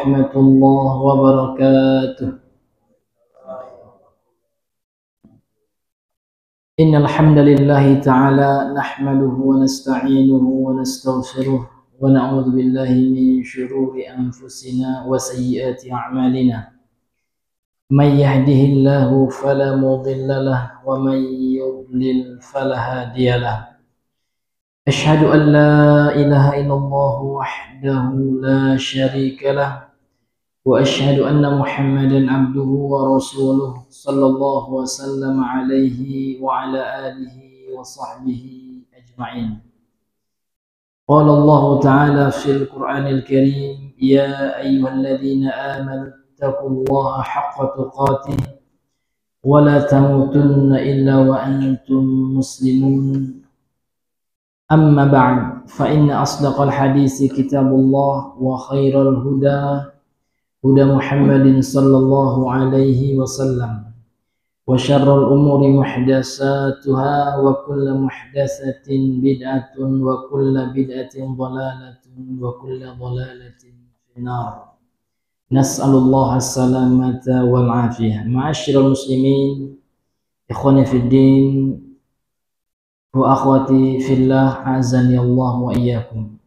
ورحمة الله وبركاته. إن الحمد لله تعالى نحمده ونستعينه ونستغفره ونعوذ بالله من شرور أنفسنا وسيئات أعمالنا. من يهده الله فلا مضل له ومن يضلل فلا هادي له. أشهد أن لا إله إلا الله وحده لا شريك له وأشهد أن محمدا عبده ورسوله صلى الله وسلم عليه وعلى آله وصحبه أجمعين. قال الله تعالى في القرآن الكريم: يا أيها الذين آمنوا اتقوا الله حق تقاته ولا تموتن إلا وأنتم مسلمون. أما بعد، فإن أصدق الحديث كتاب الله وخير الهدى هدى محمد صلى الله عليه وسلم وشر الأمور محدثاتها وكل محدثة بدعة وكل بدعة ضلالة وكل ضلالة في النار. نسأل الله السلامة والعافية. معاشر المسلمين، إخواني في الدين wa akhwati fillah, azani Allah wa iyyakum.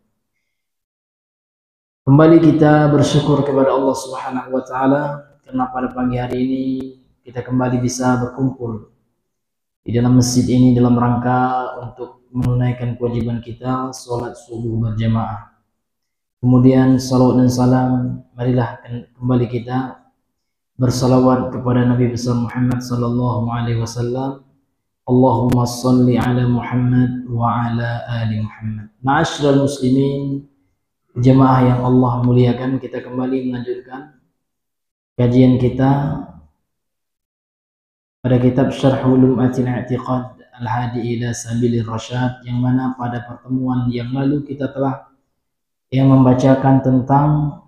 Kembali kita bersyukur kepada Allah Subhanahu wa taala karena pada pagi hari ini kita kembali bisa berkumpul di dalam masjid ini dalam rangka untuk menunaikan kewajiban kita salat subuh berjamaah. Kemudian salawat dan salam, marilah kembali kita bersalawat kepada Nabi besar Muhammad sallallahu alaihi wasallam. Allahumma salli ala Muhammad wa ala ali Muhammad. Ma'asyiral muslimin, jemaah yang Allah muliakan, kita kembali melanjutkan kajian kita pada kitab Syarh Ulumatil I'tiqad Al-Hadi ila Sabilir Rasyad, yang mana pada pertemuan yang lalu kita telah membacakan tentang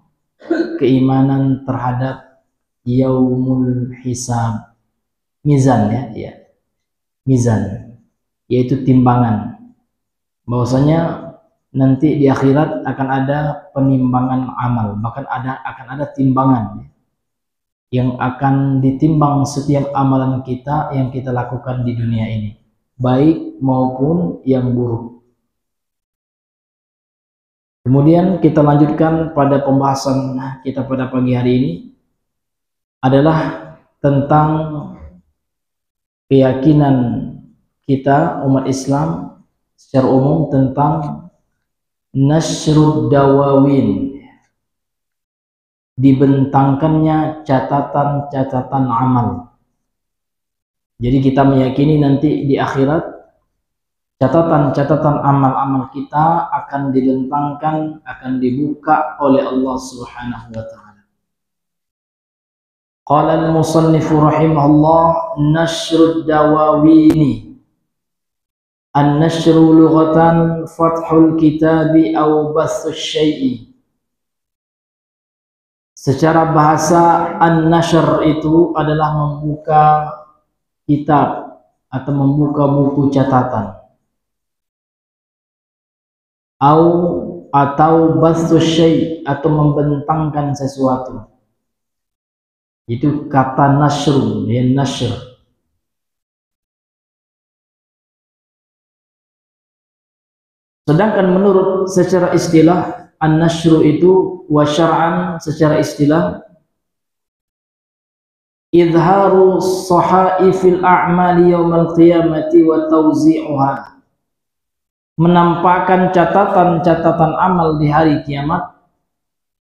keimanan terhadap yaumul hisab, mizan ya. Mizan, yaitu timbangan. Bahwasanya nanti di akhirat akan ada penimbangan amal, bahkan akan ada timbangan yang akan ditimbang setiap amalan kita yang kita lakukan di dunia ini, baik maupun yang buruk. Kemudian kita lanjutkan pada pembahasan kita pada pagi hari ini adalah tentang keyakinan kita umat Islam secara umum tentang nasrud dawawin, dibentangkannya catatan-catatan amal. Jadi kita meyakini nanti di akhirat catatan-catatan amal-amal kita akan dibentangkan, akan dibuka oleh Allah Subhanahu wa taala. Qala al-musannifu rahimahullah, nashrud dawawini. An-nashru lughatan fathul kitabi aw bathus syai'i. Secara bahasa, an-nashr itu adalah membuka kitab atau membuka buku catatan. Atau bathus syai' atau membentangkan sesuatu. Itu kata nasrun, ya, nasr. Sedangkan menurut secara istilah, an-nasru itu wa syar'an secara istilah idharu sahaifil a'mali yaumal qiyamati wa tawzi'uha, menampakkan catatan-catatan amal di hari kiamat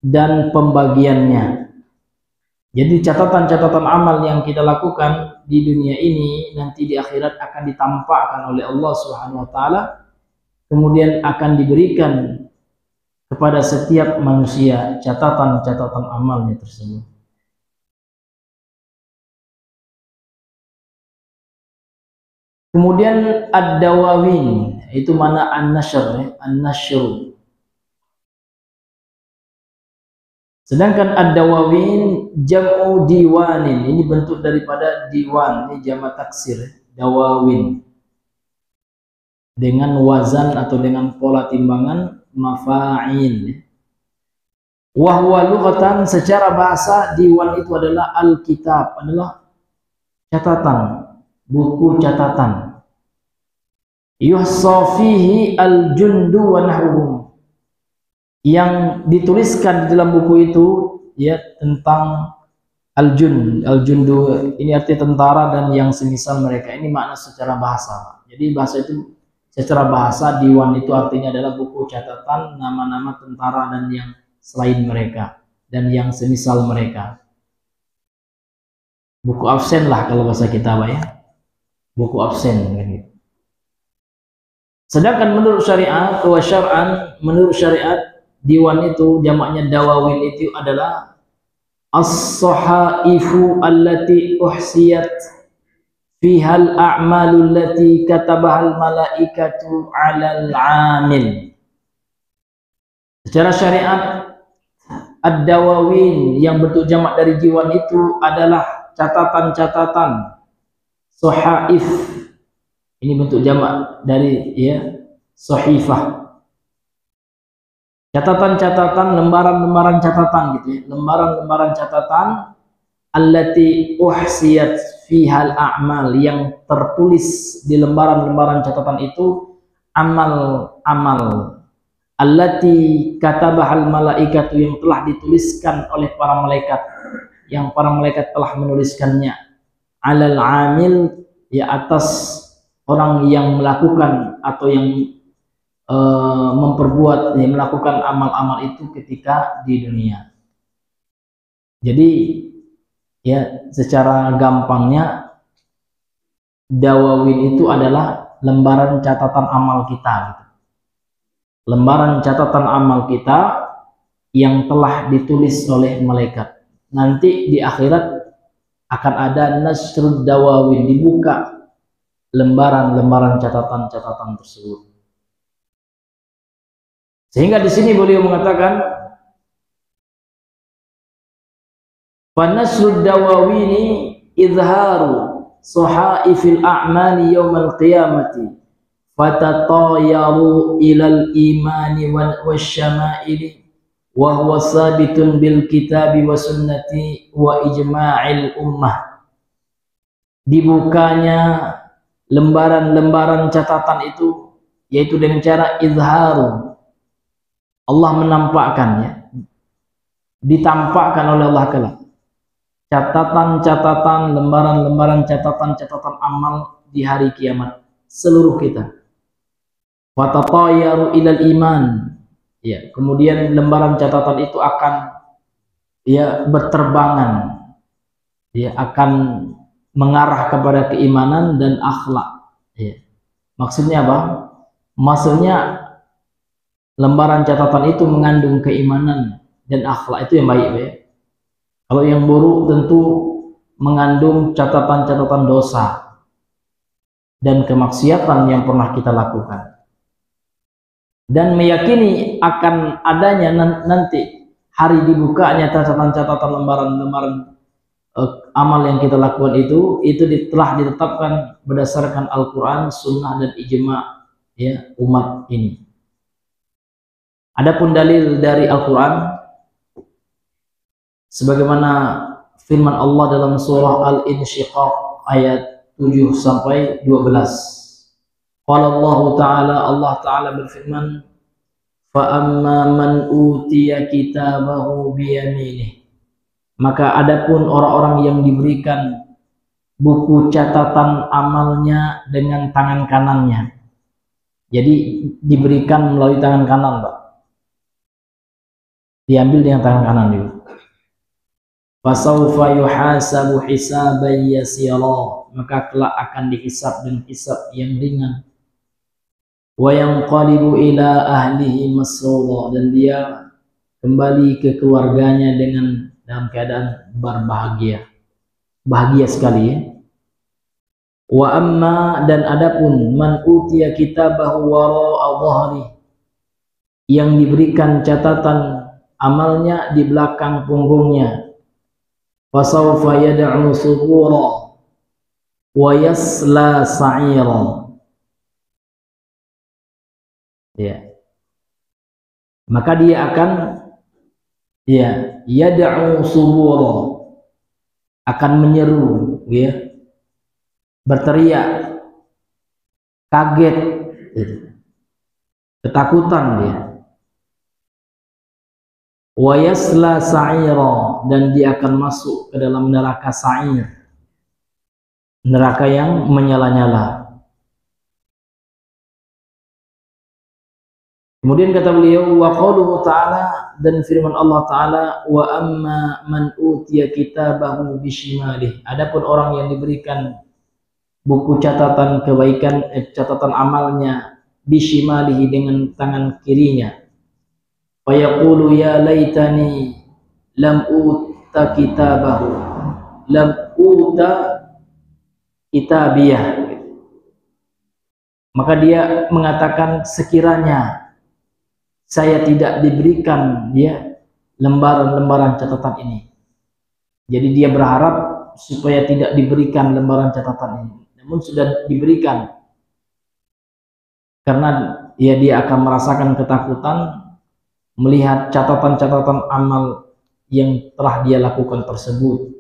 dan pembagiannya. Jadi catatan-catatan amal yang kita lakukan di dunia ini nanti di akhirat akan ditampakkan oleh Allah Subhanahu wa taala, kemudian akan diberikan kepada setiap manusia catatan-catatan amalnya tersebut. Kemudian ad-dawawin itu mana an-nashr, an-nashr. Sedangkan ad-dawawin jam'u diwanin, ini bentuk daripada diwan, ini jamak taksir, dawawin. Dengan wazan atau dengan pola timbangan mafa'il. Wa huwa lughatan, secara bahasa diwan itu adalah al-kitab, adalah catatan, buku catatan. Yuhsa fihi al-jundu wa nahwuhum, yang dituliskan di dalam buku itu ya tentang al-jundu ini arti tentara dan yang semisal mereka. Ini makna secara bahasa. Jadi bahasa itu secara bahasa diwan itu artinya adalah buku catatan nama-nama tentara dan yang selain mereka dan yang semisal mereka. Buku absen lah kalau bahasa kita, Pak ya. Buku absen gitu. Sedangkan menurut syariat, menurut syariat diwan itu jamaknya dawawin itu adalah as-sahaifu allati uhsiyat fiha al-a'malu allati katabaha al-malaikatu 'alal 'amil. Secara syariat ad-dawawin yang bentuk jamak dari diwan itu adalah catatan-catatan. Sahaif ini bentuk jamak dari ya sahifah. Catatan-catatan, lembaran-lembaran catatan gitu ya. Lembaran-lembaran catatan allati uhsiyat fihal a'mal, yang tertulis di lembaran-lembaran catatan itu amal-amal allati katabahal malaikatu, yang telah dituliskan oleh para malaikat, yang para malaikat telah menuliskannya, alal amil, ya atas orang yang melakukan atau yang memperbuat, ya, melakukan amal-amal itu ketika di dunia. Jadi ya secara gampangnya dawawin itu adalah lembaran catatan amal kita gitu. Lembaran catatan amal kita yang telah ditulis oleh malaikat. Nanti di akhirat akan ada nasrud dawawin, dibuka lembaran-lembaran catatan-catatan tersebut. Sehingga di sini beliau mengatakan fanasrud dawawini izharu sahaifil a'mali yaumal qiyamati fatatayaru ilal imani wasyama'ili wa huwa sabitun bil kitabi wa sunnati wa ijma'il ummah. Dibukanya lembaran-lembaran catatan itu yaitu dengan cara izharu, Allah menampakkannya, ditampakkan oleh Allah kelak catatan-catatan, lembaran-lembaran catatan-catatan amal di hari kiamat seluruh kita. Fatatayaru ilal iman, ya, kemudian lembaran catatan itu akan ya berterbangan, ya akan mengarah kepada keimanan dan akhlak, ya. Maksudnya apa? Maksudnya lembaran catatan itu mengandung keimanan dan akhlak itu yang baik, ya. Kalau yang buruk tentu mengandung catatan-catatan dosa dan kemaksiatan yang pernah kita lakukan. Dan meyakini akan adanya nanti hari dibukanya catatan-catatan lembaran-lembaran amal yang kita lakukan itu telah ditetapkan berdasarkan Al-Quran, Sunnah dan ijma' ya umat ini. Adapun dalil dari Al-Quran sebagaimana firman Allah dalam surah Al-Insyiqaq ayat 7 sampai 12. Qala Allah Ta'ala, Allah Ta'ala berfirman, fa amma man utiya kitabahu biyaminih, maka adapun orang-orang yang diberikan buku catatan amalnya dengan tangan kanannya. Jadi diberikan melalui tangan kanan, Pak. Diambil dengan tangan kanan juga. Fasawfa yuhasabu hisaban yasira, maka kelak akan dihisab dengan hisab yang ringan. Wa yanqalibu ila ahlihi masrura, dan dia kembali ke keluarganya dalam keadaan berbahagia, bahagia sekali, ya. Wa amma, dan adapun man utiya kitabahu wara'a dhahri, yang diberikan catatan amalnya di belakang punggungnya, fasawfa yad'u subura wa yasla sa'ira, ya, maka dia akan ya, yad'u subura, akan menyeru, ya, berteriak, kaget, gitu. Ketakutan dia. Wa yasla sa'ira, dan dia akan masuk ke dalam neraka sa'ir, neraka yang menyala-nyala. Kemudian kata beliau, wa qauluhu ta'ala, dan firman Allah Ta'ala, wa amma man utiya kitabahu bishimalih, adapun orang yang diberikan buku catatan kebaikan, catatan amalnya, bishimalihi, dengan tangan kirinya, fa yaqulu ya laitani lam uta kitabahu, lam uta kitabiyah, maka dia mengatakan, sekiranya saya tidak diberikan ya lembaran-lembaran catatan ini. Jadi dia berharap supaya tidak diberikan lembaran catatan ini, namun sudah diberikan, karena ya dia akan merasakan ketakutan melihat catatan-catatan amal yang telah dia lakukan tersebut.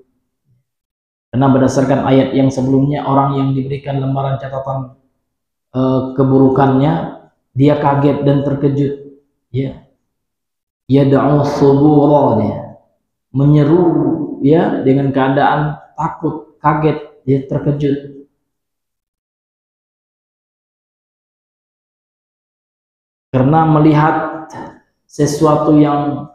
Karena berdasarkan ayat yang sebelumnya, orang yang diberikan lembaran catatan keburukannya, dia kaget dan terkejut, ya, yad'u subura, dia menyeru, ya, dengan keadaan takut, kaget, dia terkejut. Karena melihat sesuatu yang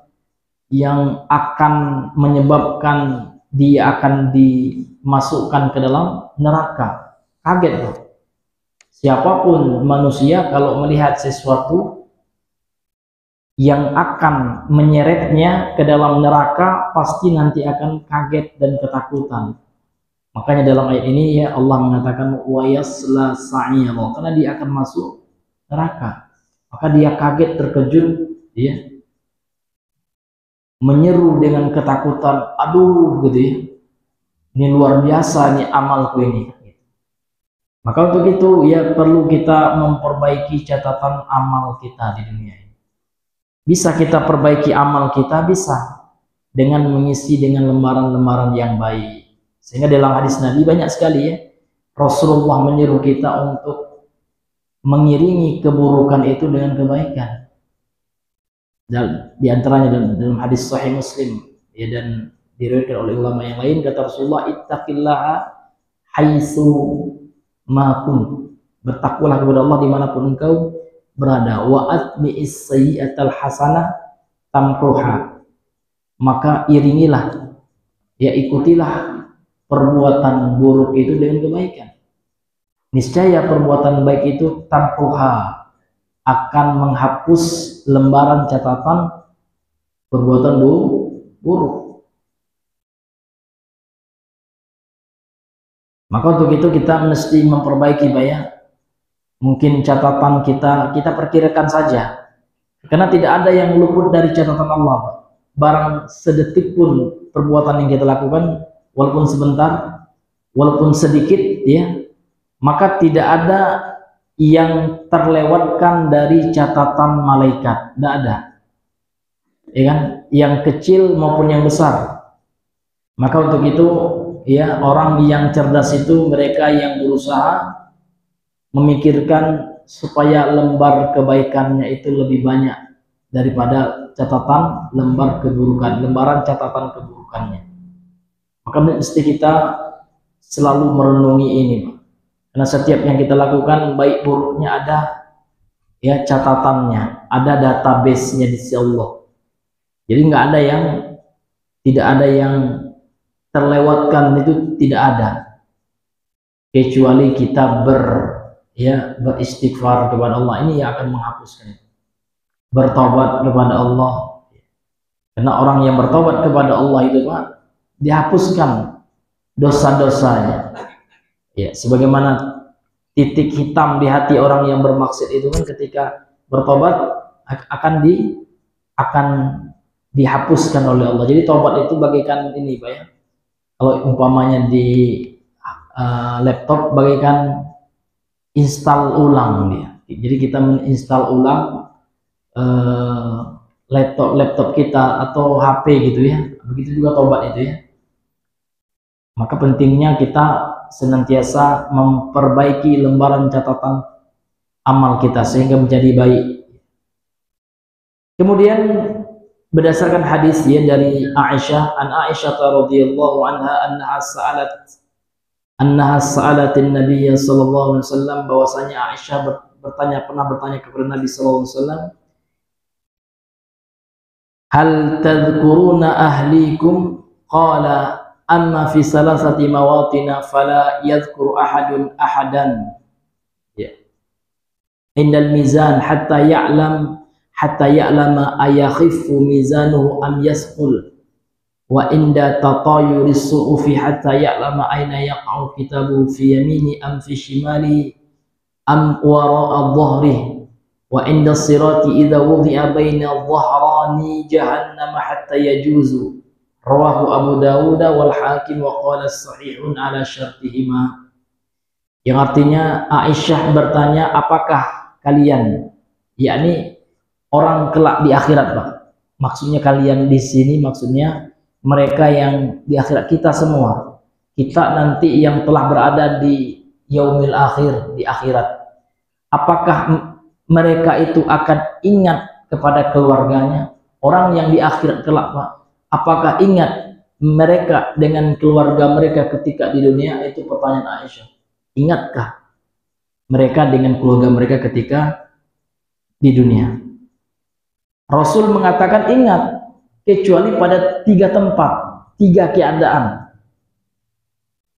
akan menyebabkan dia akan dimasukkan ke dalam neraka. Kaget loh. Siapapun manusia kalau melihat sesuatu yang akan menyeretnya ke dalam neraka, pasti nanti akan kaget dan ketakutan. Makanya dalam ayat ini ya Allah mengatakan wa yasla sa'ira, karena dia akan masuk neraka. Maka dia kaget, terkejut, ya, menyeru dengan ketakutan, aduh, gitu ya, ini luar biasa nih amalku ini. Maka untuk itu ya perlu kita memperbaiki catatan amal kita di dunia ini. Bisa kita perbaiki amal kita, bisa dengan mengisi dengan lembaran-lembaran yang baik. Sehingga dalam hadis Nabi banyak sekali ya, Rasulullah menyeru kita untuk mengiringi keburukan itu dengan kebaikan. Di antaranya dalam hadis Sahih Muslim ya, dan diriwayatkan oleh ulama yang lain, kata Rasulullah, ittaqillaha haitsu ma kun, bertakwalah kepada Allah dimanapun engkau berada, wa atbi'is sayyi'atal hasanah tamhuha, maka iringilah, ya, ikutilah perbuatan buruk itu dengan kebaikan. Niscaya perbuatan baik itu tamhuha, akan menghapus lembaran catatan perbuatan buruk. Maka untuk itu kita mesti memperbaiki, ya, mungkin catatan kita perkirakan saja, karena tidak ada yang luput dari catatan Allah. Barang sedetik pun perbuatan yang kita lakukan, walaupun sebentar, walaupun sedikit, ya, maka tidak ada yang terlewatkan dari catatan malaikat, tidak ada, ya kan, yang kecil maupun yang besar. Maka untuk itu ya, orang yang cerdas itu mereka yang berusaha memikirkan supaya lembar kebaikannya itu lebih banyak daripada catatan lembar keburukan, lembaran catatan keburukannya. Maka mesti kita selalu merenungi ini, Pak. Karena setiap yang kita lakukan baik buruknya ada ya catatannya, ada database-nya di sisi Allah. Jadi nggak ada yang, tidak ada yang terlewatkan, itu tidak ada, kecuali kita beristighfar kepada Allah, ini yang akan menghapuskan itu. Bertobat kepada Allah, karena orang yang bertobat kepada Allah itu, Pak, dihapuskan dosa-dosanya. Ya, sebagaimana titik hitam di hati orang yang bermaksud itu kan, ketika bertobat akan dihapuskan oleh Allah. Jadi tobat itu bagaikan ini, Pak, ya. Kalau umpamanya di laptop bagaikan install ulang dia. Jadi kita menginstal ulang laptop kita atau HP gitu ya. Begitu juga tobat itu ya. Maka pentingnya kita senantiasa memperbaiki lembaran catatan amal kita sehingga menjadi baik. Kemudian berdasarkan hadis ya dari Aisyah, an Aisyah radhiyallahu anha annaha sa'alatin Nabiy sallallahu alaihi wasallam, bahwasanya Aisyah pernah bertanya kepada Nabi sallallahu alaihi wasallam, hal tadhkuruna ahlikum? Qala amma fi salasati mawatina fala yadhkuru ahadun ahadan ya indal mizan hatta ya'lama ayakhiffu mizanuhu am yasqul, wa inda tatayuri su'ufi hatta ya'lama aina yaqa'u kitabu fi yamini am fi shimali am wara'a dhahrihi, wa inda sirati idza wudi'a baina dhahrani jahannam hatta yajuzu. Rawahu Abu Dawud wal Hakim wa qala sahihun ala syartihima. Yang artinya Aisyah bertanya, apakah kalian, yakni orang kelak di akhirat, Pak. Maksudnya kalian di sini maksudnya mereka yang di akhirat, kita semua. Kita nanti yang telah berada di yaumil akhir, di akhirat. Apakah mereka itu akan ingat kepada keluarganya? Orang yang di akhirat kelak, Pak. Apakah ingat mereka dengan keluarga mereka ketika di dunia? Itu pertanyaan Aisyah. Ingatkah mereka dengan keluarga mereka ketika di dunia? Rasul mengatakan ingat, kecuali pada 3 tempat, 3 keadaan.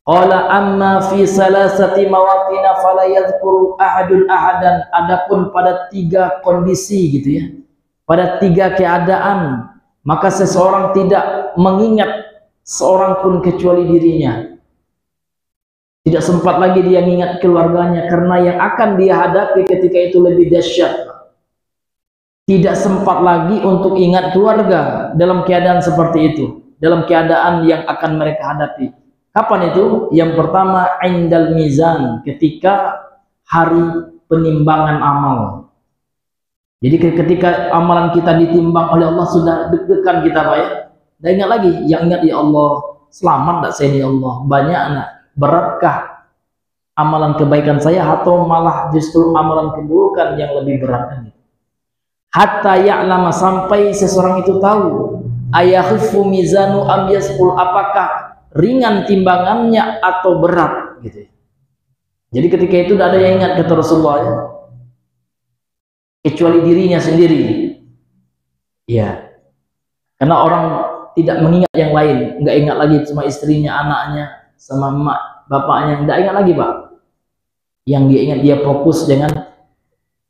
Qala amma fi salasati mawatina fala yadhkuru ahadun ahadan. Adapun pada 3 kondisi gitu ya, pada 3 keadaan, maka seseorang tidak mengingat seorang pun kecuali dirinya. Tidak sempat lagi dia mengingat keluarganya, karena yang akan dia hadapi ketika itu lebih dahsyat. Tidak sempat lagi untuk ingat keluarga dalam keadaan seperti itu, dalam keadaan yang akan mereka hadapi. Kapan itu? Yang pertama, indal mizan, ketika hari penimbangan amal. Jadi ketika amalan kita ditimbang oleh Allah, sudah deg-degan kita, Pak ya. Dan ingat lagi, yang ingat, ya Allah, selamat tak saya ya Allah, banyak anak, beratkah amalan kebaikan saya atau malah justru amalan keburukan yang lebih berat kan? Hatta ya'lama, sampai seseorang itu tahu, ayakhiffu mizanu am yasqul, apakah ringan timbangannya atau berat gitu. Jadi ketika itu tidak ada yang ingat, kata Rasulullah ya, kecuali dirinya sendiri. Ya, karena orang tidak mengingat yang lain, nggak ingat lagi sama istrinya, anaknya, sama emak, bapaknya, nggak ingat lagi, Pak. Yang dia ingat, dia fokus dengan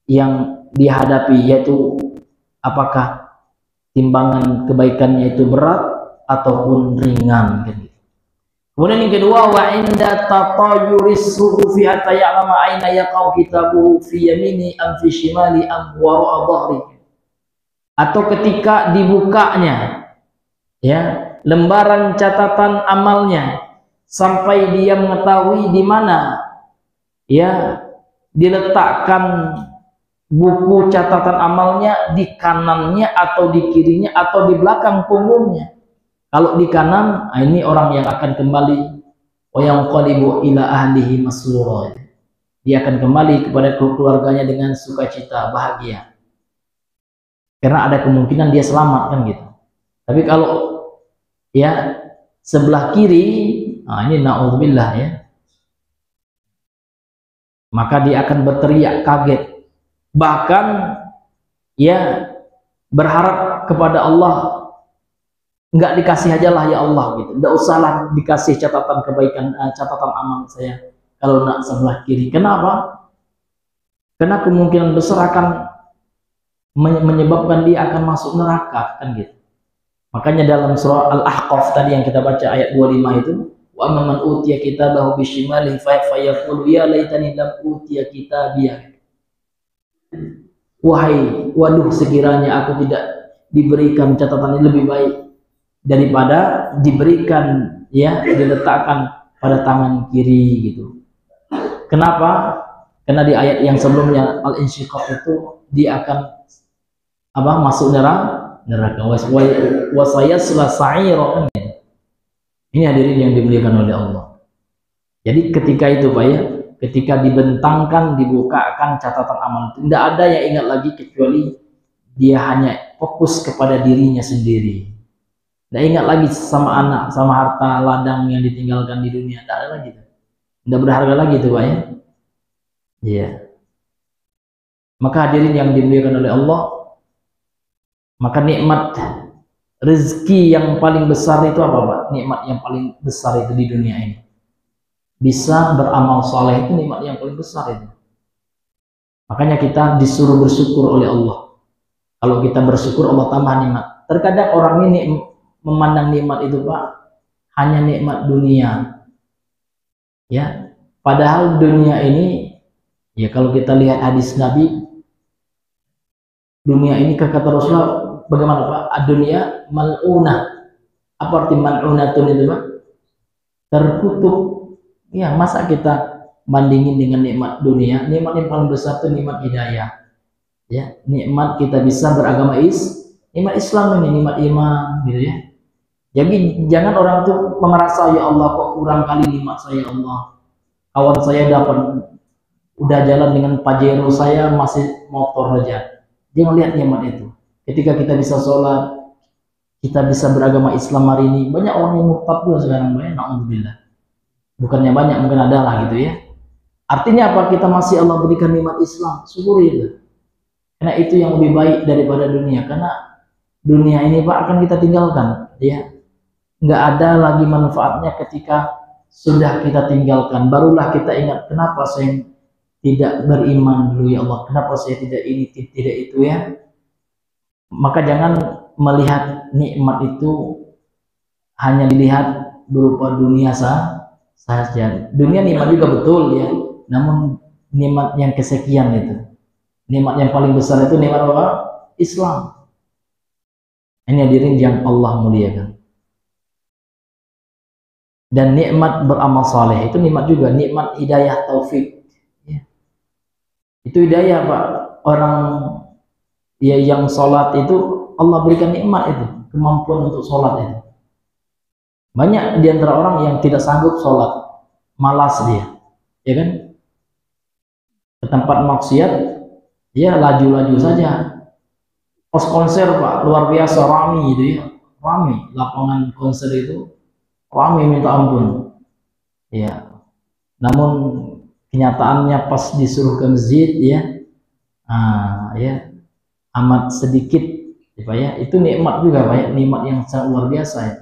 yang dihadapi, yaitu apakah timbangan kebaikannya itu berat ataupun ringan gitu. Kemudian yang kedua, wa inda tatayuris suhufi hatta ya'lama aina yaqau kitabuhu fi yamini am fi shimali am wara'a dhahri. Atau ketika dibukanya ya lembaran catatan amalnya, sampai dia mengetahui di mana ya diletakkan buku catatan amalnya, di kanannya atau di kirinya atau di belakang punggungnya. Kalau di kanan, ini orang yang akan kembali, wa yanqalibu ila ahlihi masrura. Dia akan kembali kepada keluarganya dengan sukacita, bahagia. Karena ada kemungkinan dia selamat kan gitu. Tapi kalau ya sebelah kiri, nah ini na'udzubillah ya, maka dia akan berteriak kaget, bahkan ya berharap kepada Allah, nggak dikasih aja lah ya Allah gitu, nggak usahlah dikasih catatan kebaikan, catatan amal saya kalau nak sebelah kiri. Kenapa? Karena kemungkinan besar akan menyebabkan dia akan masuk neraka kan gitu. Makanya dalam surah Al-Ahqaf tadi yang kita baca ayat 25 itu, wa man utiya kitabahu bishimalihi fa yaqulu ya laitani lam utiya kitabiyah. Wahai, waduh sekiranya aku tidak diberikan catatan yang lebih baik daripada diberikan ya diletakkan pada tangan kiri gitu. Kenapa? Karena di ayat yang sebelumnya Al-Insyiqaq itu dia akan masuk neraka. Wa sayasla sa'ira. Ini hadirin yang dimuliakan oleh Allah. Jadi ketika itu Pak ya, ketika dibentangkan, dibukakan catatan amal, tidak ada yang ingat lagi kecuali dia hanya fokus kepada dirinya sendiri. Tidak ingat lagi sama anak, sama harta ladang yang ditinggalkan di dunia. Tidak ada lagi. Tidak berharga lagi itu Pak ya. Iya. Maka hadirin yang dimuliakan oleh Allah, maka nikmat rezeki yang paling besar itu apa Pak? Nikmat yang paling besar itu di dunia ini. Bisa beramal soleh itu nikmat yang paling besar itu. Makanya kita disuruh bersyukur oleh Allah. Kalau kita bersyukur, Allah tambah nikmat. Terkadang orang ini memandang nikmat itu Pak hanya nikmat dunia. Ya, padahal dunia ini, ya kalau kita lihat hadis Nabi, dunia ini kata Rasulullah bagaimana Pak? Dunia mal'unah. Apa arti mal'unatun itu Pak? Terkutuk. Ya, masa kita bandingin dengan nikmat dunia? Nikmat yang paling besar itu nikmat hidayah. Ya, nikmat kita bisa beragama nikmat Islam ini, nikmat iman gitu ya. Jadi jangan orang tuh merasa ya Allah kok kurang kali nikmat saya Allah. Kawan saya udah jalan dengan Pajero, saya masih motor aja. Dia melihat nikmat itu. Ketika kita bisa sholat, kita bisa beragama Islam hari ini. Banyak orang yang murtad juga sekarang, banyak. Na'udzubillah. Bukannya banyak, mungkin ada lah gitu ya. Artinya apa? Kita masih Allah berikan nikmat Islam, syukuri itu. Karena itu yang lebih baik daripada dunia. Karena dunia ini Pak akan kita tinggalkan, ya. Nggak ada lagi manfaatnya ketika sudah kita tinggalkan. Barulah kita ingat, kenapa saya tidak beriman dulu ya Allah? Kenapa saya tidak ini, tidak itu ya? Maka jangan melihat nikmat itu hanya dilihat berupa dunia saja. Dunia nikmat juga betul ya, namun nikmat yang kesekian itu, nikmat yang paling besar itu nikmat apa? Islam. Ini hadirin yang Allah muliakan. Dan nikmat beramal saleh itu nikmat juga, nikmat hidayah taufik. Ya. Itu hidayah Pak. Orang ya yang sholat itu Allah berikan nikmat itu, kemampuan untuk sholat itu. Banyak di antara orang yang tidak sanggup sholat, malas dia, ya kan? Ke tempat maksiat, ya laju-laju saja. Pos konser Pak, luar biasa rame gitu ya, rame. Lapangan konser itu rame minta ampun. Ya, namun kenyataannya pas disuruh ke masjid, ya, ya amat sedikit, ya. Itu nikmat juga Pak ya, nikmat yang sangat luar biasa ya.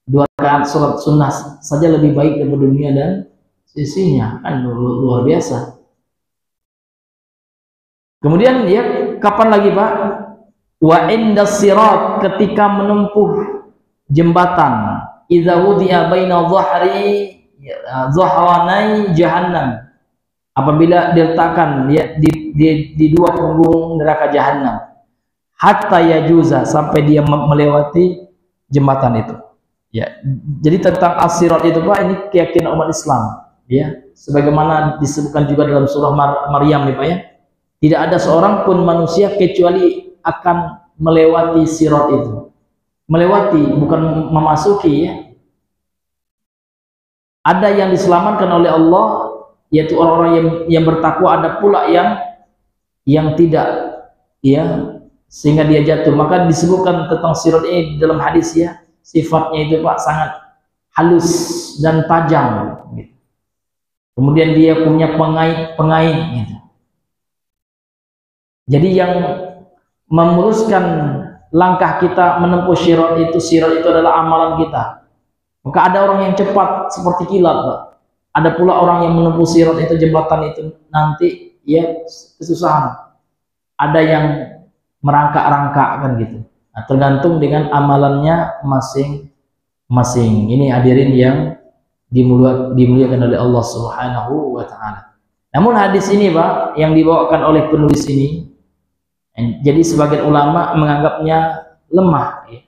2 rakaat sholat sunnah saja lebih baik daripada dunia dan sisinya, kan luar biasa. Kemudian ya kapan lagi Pak? Wa indas sirat, ketika menempuh jembatan, idza wudi'a baina dhahranai jahannam, apabila diletakkan ya, di 2 punggung neraka jahanam, hatta yajuza, sampai dia melewati jembatan itu. Ya, jadi tentang as-sirat itu Pak, ini keyakinan umat Islam, ya, sebagaimana disebutkan juga dalam surah Maryam nih Pak ya. Tidak ada seorang pun manusia kecuali akan melewati sirat itu. Melewati, bukan memasuki ya. Ada yang diselamatkan oleh Allah, yaitu orang-orang yang bertakwa, ada pula yang tidak, ya, sehingga dia jatuh. Maka disebutkan tentang sirat ini dalam hadis ya, sifatnya itu Pak sangat halus dan tajam gitu. Kemudian dia punya pengait gitu. Jadi yang memuruskan langkah kita menempuh sirat itu adalah amalan kita. Maka ada orang yang cepat seperti kilat Pak. Ada pula orang yang menempuh sirat itu, jembatan itu nanti ya kesusahan. Ada yang merangkak-rangkak kan gitu. Nah, tergantung dengan amalannya masing-masing. Ini hadirin yang dimuliakan oleh Allah Subhanahu wa taala. Namun hadis ini Pak yang dibawakan oleh penulis ini, jadi sebagian ulama menganggapnya lemah ya.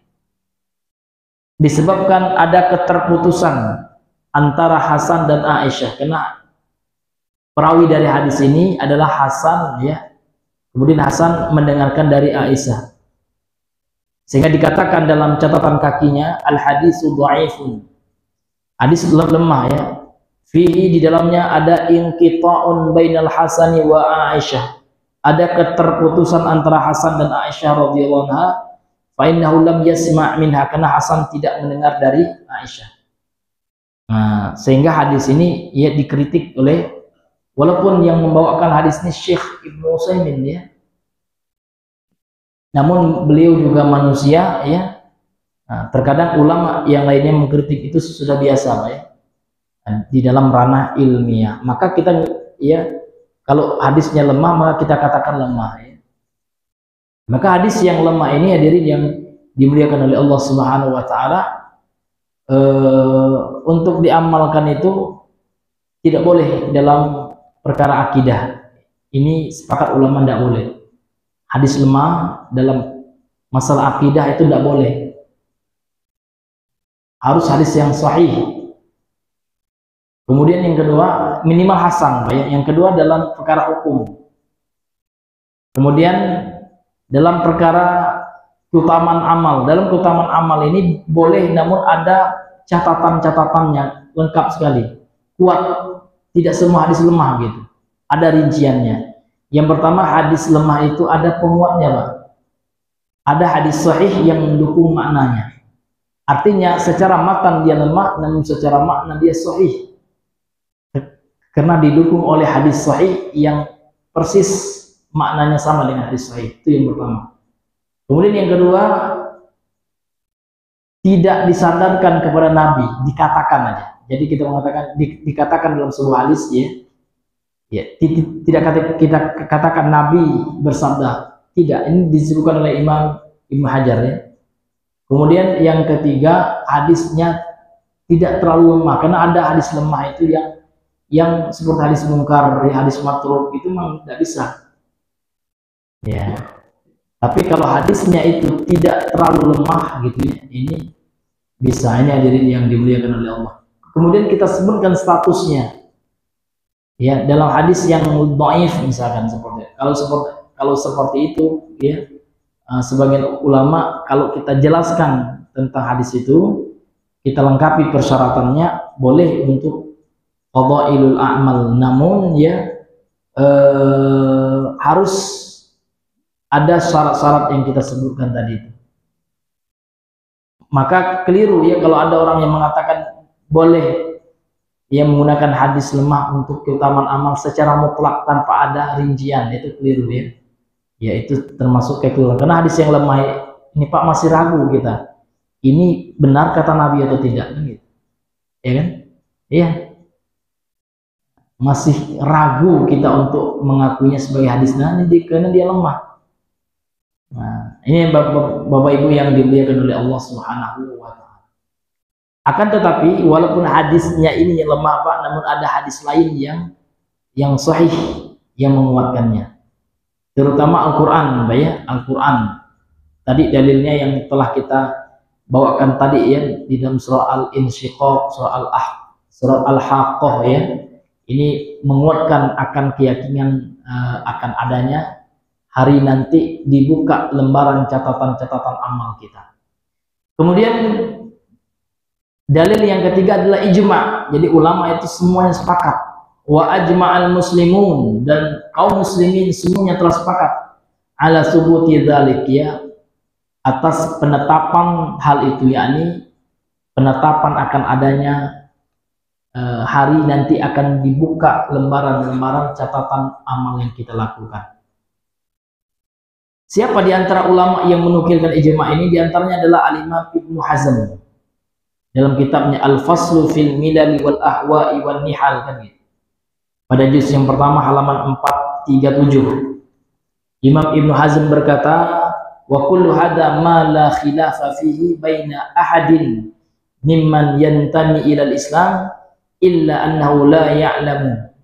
Disebabkan ada keterputusan antara Hasan dan Aisyah, karena perawi dari hadis ini adalah Hasan ya. Kemudian Hasan mendengarkan dari Aisyah. Sehingga dikatakan dalam catatan kakinya al-hadisu dhaifun. Hadis lemah ya. Fihi, di dalamnya ada inqita'un bainal Hasani wa Aisyah. Ada keterputusan antara Hasan dan Aisyah radhiyallahu anha. Fa innahu lam yasma' minha, karena Hasan tidak mendengar dari Aisyah. Nah, sehingga hadis ini ya dikritik oleh, walaupun yang membawakan hadis ini Syekh Ibnu Utsaimin ya. Namun beliau juga manusia ya. Nah, terkadang ulama yang lainnya mengkritik itu sudah biasa Pak ya. Di dalam ranah ilmiah, maka kita ya kalau hadisnya lemah maka kita katakan lemah ya. Maka hadis yang lemah ini hadirin yang dimuliakan oleh Allah Subhanahu wa taala, untuk diamalkan itu tidak boleh dalam perkara akidah. Ini sepakat ulama tidak boleh. Hadis lemah dalam masalah akidah itu tidak boleh. Harus hadis yang sahih. Kemudian yang kedua, minimal hasan, yang kedua dalam perkara hukum. Kemudian dalam perkara keutamaan amal. Dalam keutamaan amal ini boleh, namun ada catatan-catatannya lengkap sekali. Kuat, tidak semua hadis lemah gitu. Ada rinciannya. Yang pertama, hadis lemah itu ada penguatnya, Pak. Ada hadis sahih yang mendukung maknanya. Artinya secara matan dia lemah, namun secara makna dia sahih. Karena didukung oleh hadis sahih yang persis maknanya sama dengan hadis sahih. Itu yang pertama. Kemudian yang kedua, tidak disandarkan kepada Nabi, dikatakan aja. Jadi kita mengatakan dikatakan dalam sebuah hadis ya, tidak kita katakan Nabi bersabda. Tidak, ini disebutkan oleh Imam Ibnu Hajar ya. Kemudian yang ketiga, hadisnya tidak terlalu lemah, karena ada hadis lemah itu yang seperti hadis mungkar, hadis matruk itu memang tidak bisa. Ya. Tapi kalau hadisnya itu tidak terlalu lemah gitu ya, ini bisa. Ini hadirin yang dimuliakan oleh Allah. Kemudian kita sebutkan statusnya. Ya, dalam hadis yang dhaif misalkan seperti kalau seperti itu ya, sebagian ulama kalau kita jelaskan tentang hadis itu, kita lengkapi persyaratannya, boleh untuk qada'ilul a'mal, namun ya harus ada syarat-syarat yang kita sebutkan tadi itu. Maka keliru ya kalau ada orang yang mengatakan boleh yang menggunakan hadis lemah untuk keutamaan amal secara mutlak tanpa ada rincian, itu keliru ya. Ya itu termasuk kekeliruan. Karena hadis yang lemah ini Pak masih ragu kita. Ini benar kata Nabi atau tidak kan gitu. Ya kan? Iya. Masih ragu kita untuk mengakuinya sebagai hadis karena dia lemah. Nah, ini Bapak Ibu yang dimuliakan oleh Allah Subhanahu wa taala. Akan tetapi walaupun hadisnya ini yang lemah Pak, namun ada hadis lain yang sahih yang menguatkannya. Terutama Al-Qur'an, ya, Al-Qur'an. Tadi dalilnya yang telah kita bawakan tadi ya di dalam surah Al-Insyiqaq, surah Al-Haqqah ya. Ini menguatkan akan keyakinan akan adanya hari nanti dibuka lembaran catatan-catatan amal kita. Kemudian dalil yang ketiga adalah ijma'. Jadi ulama itu semuanya sepakat. Wa ajma'al muslimun, dan kaum muslimin semuanya telah sepakat ala subuti dzalik ya, atas penetapan hal itu, yakni penetapan akan adanya hari nanti akan dibuka lembaran-lembaran catatan amal yang kita lakukan. Siapa di antara ulama yang menukilkan ijma' ini? Di antaranya adalah Al-Imam Ibnu Hazm dalam kitabnya Al-Faslu fil Milal wal Ahwa'i wal Nihal kan gitu. Pada juz yang pertama halaman 437, Imam Ibnu Hazm berkata, wa kullu hadza ma la khilafa fihi baina ahadin mimman yantami ila al-Islam illa annahu la ya'lamu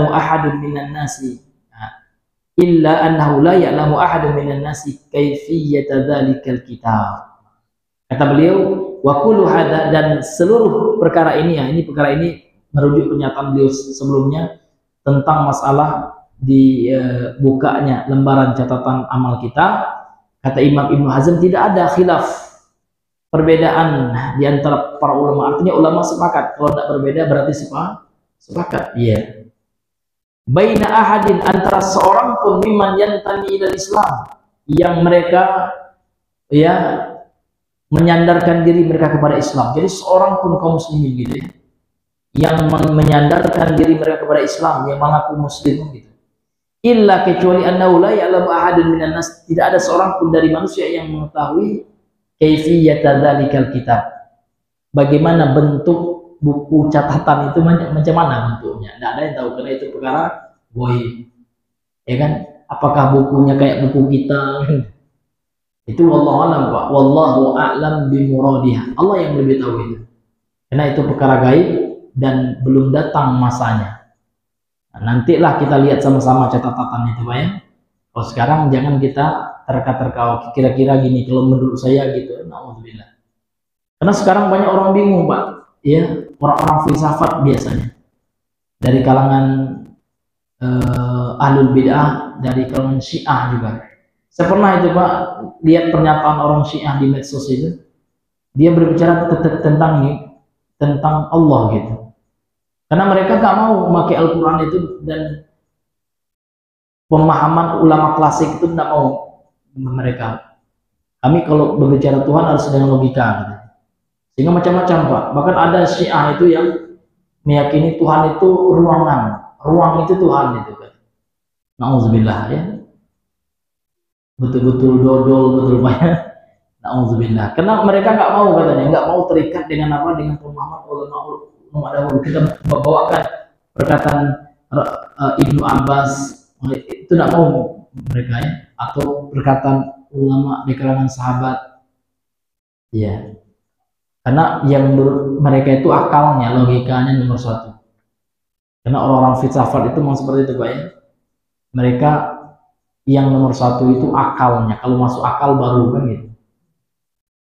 ahadun minan nasi kayfiyata dzalikal kitab. Kata beliau, wa kullu hadza, dan seluruh perkara ini ya, ini perkara ini merujuk pernyataan beliau sebelumnya tentang masalah dibukanya lembaran catatan amal kita. Kata Imam Ibnu Hazm tidak ada khilaf, perbedaan di antara para ulama. Artinya ulama sepakat, kalau tidak berbeda berarti sepakat. Iya. Baina ahadin, antara seorang pun mimman yantami ilal Islam, yang mereka ya menyandarkan diri mereka kepada Islam. Jadi seorang pun kaum muslimin gitu ya, yang menyandarkan diri mereka kepada Islam, yang mengaku muslim gitu. Illa, kecuali annahu la ya'lamu ahadun minan nas, tidak ada seorang pun dari manusia yang mengetahui kaifiyata dzalikal kitab, bagaimana bentuk buku catatan itu, macam mana bentuknya. Tidak ada yang tahu, karena itu perkara goib, ya kan? Apakah bukunya kayak buku kita? Itu wallahu a'lam, Pak. Wallahu a'lam bimuradiha. Allah yang lebih tahu itu, karena itu perkara gaib dan belum datang masanya. Nah, nantilah kita lihat sama-sama catatan itu, Pak ya. Kalau sekarang jangan kita terka-terka kira-kira gini, kalau menurut saya gitu. Nauzubillah. Karena sekarang banyak orang bingung, Pak. Ya, orang-orang filsafat biasanya dari kalangan ahlul bid'ah, dari kalangan Syiah juga. Saya pernah itu, Pak, lihat pernyataan orang Syiah di medsos itu. Dia berbicara tentang Allah gitu. Karena mereka nggak mau memakai Al-Quran itu, dan pemahaman ulama klasik itu tidak mau mereka. Kami kalau berbicara Tuhan harus dengan logika gitu. Sehingga macam-macam, Pak. Bahkan ada Syiah itu yang meyakini Tuhan itu ruang itu Tuhan itu kan. Nauzubillah ya. Betul-betul dodol, betul Pak ya. Nauzubillah. Karena mereka nggak mau, katanya, nggak mau terikat dengan apa, dengan pemahaman ulama dahulu. Kita bawakan perkataan Ibnu Abbas, itu tidak mau mereka ya, atau perkataan ulama di kalangan sahabat ya, karena yang menurut mereka itu akalnya, logikanya nomor satu. Karena orang-orang filsafat itu memang seperti itu, Pak ya. Mereka yang nomor satu itu akalnya, kalau masuk akal baru kan gitu.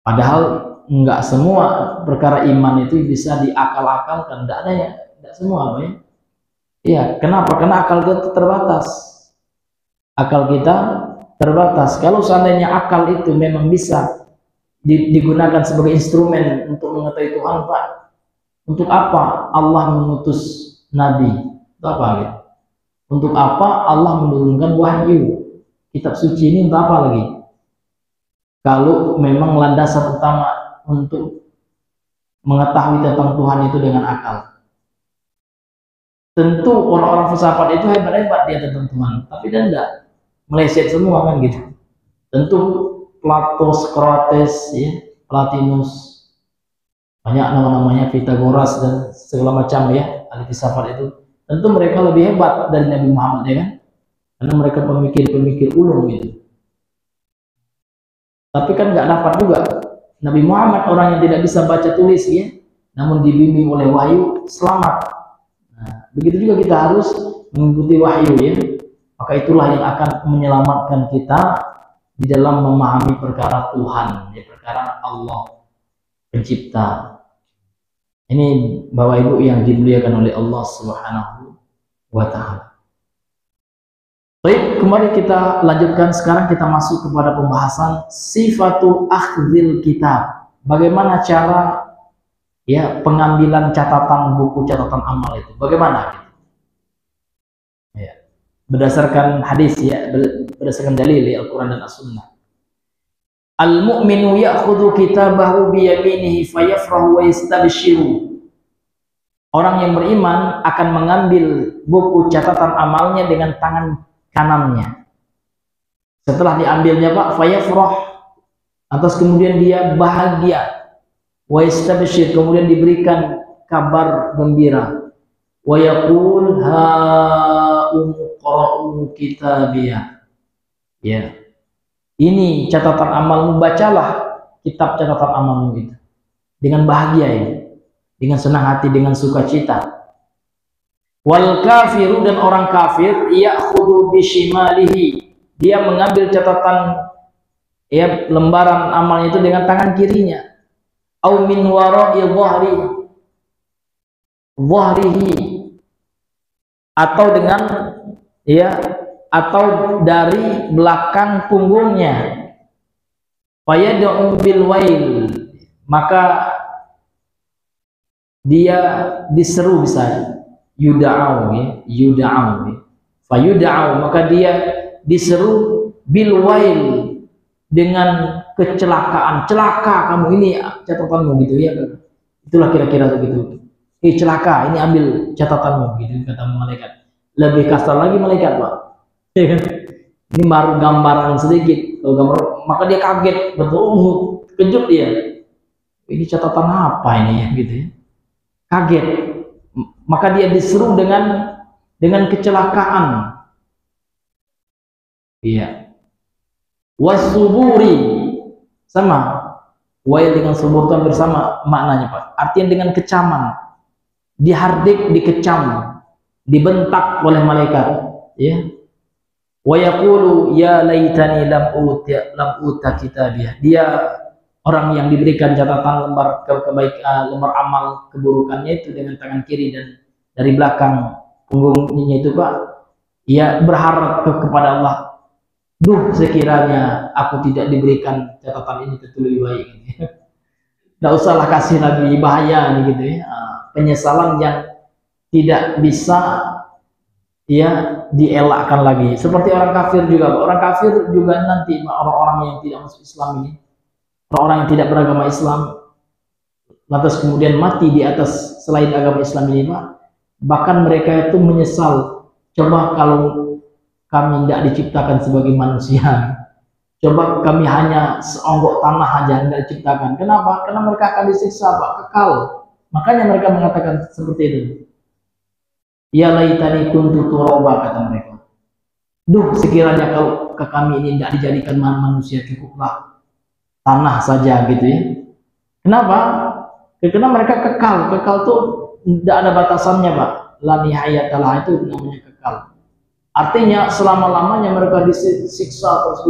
Padahal enggak semua perkara iman itu bisa diakal-akalkan, tidak ada ya, tidak semua, Pak ya. Iya, kenapa? Karena akal kita terbatas. Akal kita terbatas. Kalau seandainya akal itu memang bisa digunakan sebagai instrumen untuk mengetahui Tuhan, Pak, untuk apa Allah mengutus Nabi? Untuk apa gitu? Untuk apa Allah menurunkan wahyu kitab suci ini? Untuk apa lagi? Kalau memang landasan utama untuk mengetahui tentang Tuhan itu dengan akal. Tentu orang-orang filsafat itu hebat-hebat dia tentang Tuhan, tapi dia enggak, meleset semua kan gitu. Tentu Plato, Socrates, ya, Plotinus, banyak nama-namanya, Pythagoras dan segala macam ya, ahli filsafat itu. Tentu mereka lebih hebat dari Nabi Muhammad ya kan, karena mereka pemikir-pemikir ulung gitu. Tapi kan nggak dapat juga. Nabi Muhammad orang yang tidak bisa baca tulis ya, namun dibimbing oleh wahyu, selamat. Nah, begitu juga kita harus mengikuti wahyu ya. Maka itulah yang akan menyelamatkan kita di dalam memahami perkara Tuhan, ya, perkara Allah pencipta. Ini Bapak Ibu yang dimuliakan oleh Allah Subhanahu wa Ta'ala. Baik, kembali kita lanjutkan. Sekarang kita masuk kepada pembahasan sifatu akhdhil kitab. Bagaimana cara ya pengambilan catatan buku catatan amal itu? Bagaimana gitu? Ya. Berdasarkan hadis ya, berdasarkan dalil ya, Al-Quran dan As-Sunnah. Al-mu'minu ya'khudhu kitabahu biyaminihi fayafrahu wa yastabshiru. Orang yang beriman akan mengambil buku catatan amalnya dengan tangan kanannya. Setelah diambilnya, Pak, fayafrah, atas kemudian dia bahagia, wa yastabshir, kemudian diberikan kabar gembira, wa yaqul ha'umqra'u kitabiyah. Ya. Ini catatan amalmu, bacalah kitab catatan amalmu itu dengan bahagia ini, dengan senang hati, dengan sukacita. Wal kafiru, dan orang kafir, ya'khudhu bishimalihi, dia mengambil catatan ya lembaran amalnya itu dengan tangan kirinya. Au min wara'i dhahrihi, atau dengan ya, atau dari belakang punggungnya. fayad'u bil wail, maka dia diseru, bisa yud'au ya, yud'au ya. Fayud'au, maka dia diseru bil wail, dengan kecelakaan, celaka kamu, ini catatanmu gitu ya. Itulah kira-kira begitu. Celaka, ini ambil catatanmu gitu kata malaikat. Lebih kasar lagi malaikat, Pak. Ini baru gambaran sedikit. Maka dia kaget, betul, kejut dia. Ini catatan apa ini ya gitu ya. Kaget. Maka dia diseru dengan kecelakaan. Iya. Wasuburi, sama. Wail dengan subur itu hampir sama maknanya, Pak. Artinya dengan kecaman. Dihardik, dikecam, dibentak oleh malaikat, ya. Wa yaqulu ya laitani lam uta kitabiyah. Dia orang yang diberikan catatan lembar kebaikan, lembar amal keburukannya itu dengan tangan kiri, dan dari belakang punggungnya itu, Pak, ia berharap kepada Allah, duh sekiranya aku tidak diberikan catatan ini, tentu lebih baik. Nggak usahlah kasih lagi, bahaya nih gitu ya. Penyesalan yang tidak bisa ya dielakkan lagi. Seperti orang kafir juga. Orang kafir juga nanti, orang-orang yang tidak masuk Islam ini, orang-orang yang tidak beragama Islam, lantas kemudian mati di atas selain agama Islam ini, Pak, bahkan mereka itu menyesal. Coba kalau kami tidak diciptakan sebagai manusia, coba kami hanya seonggok tanah aja tidak diciptakan. Kenapa? Karena mereka akan disiksa, Pak, kekal. Makanya mereka mengatakan seperti itu. Ya laitani kuntu turaba, kata mereka. Duh sekiranya kalau ke kami ini tidak dijadikan manusia, cukuplah tanah saja gitu ya. Kenapa? Karena mereka kekal. Kekal tuh tidak ada batasannya, Pak. La nihayatalah, itu namanya kekal. Artinya selama-lamanya mereka disiksa terus.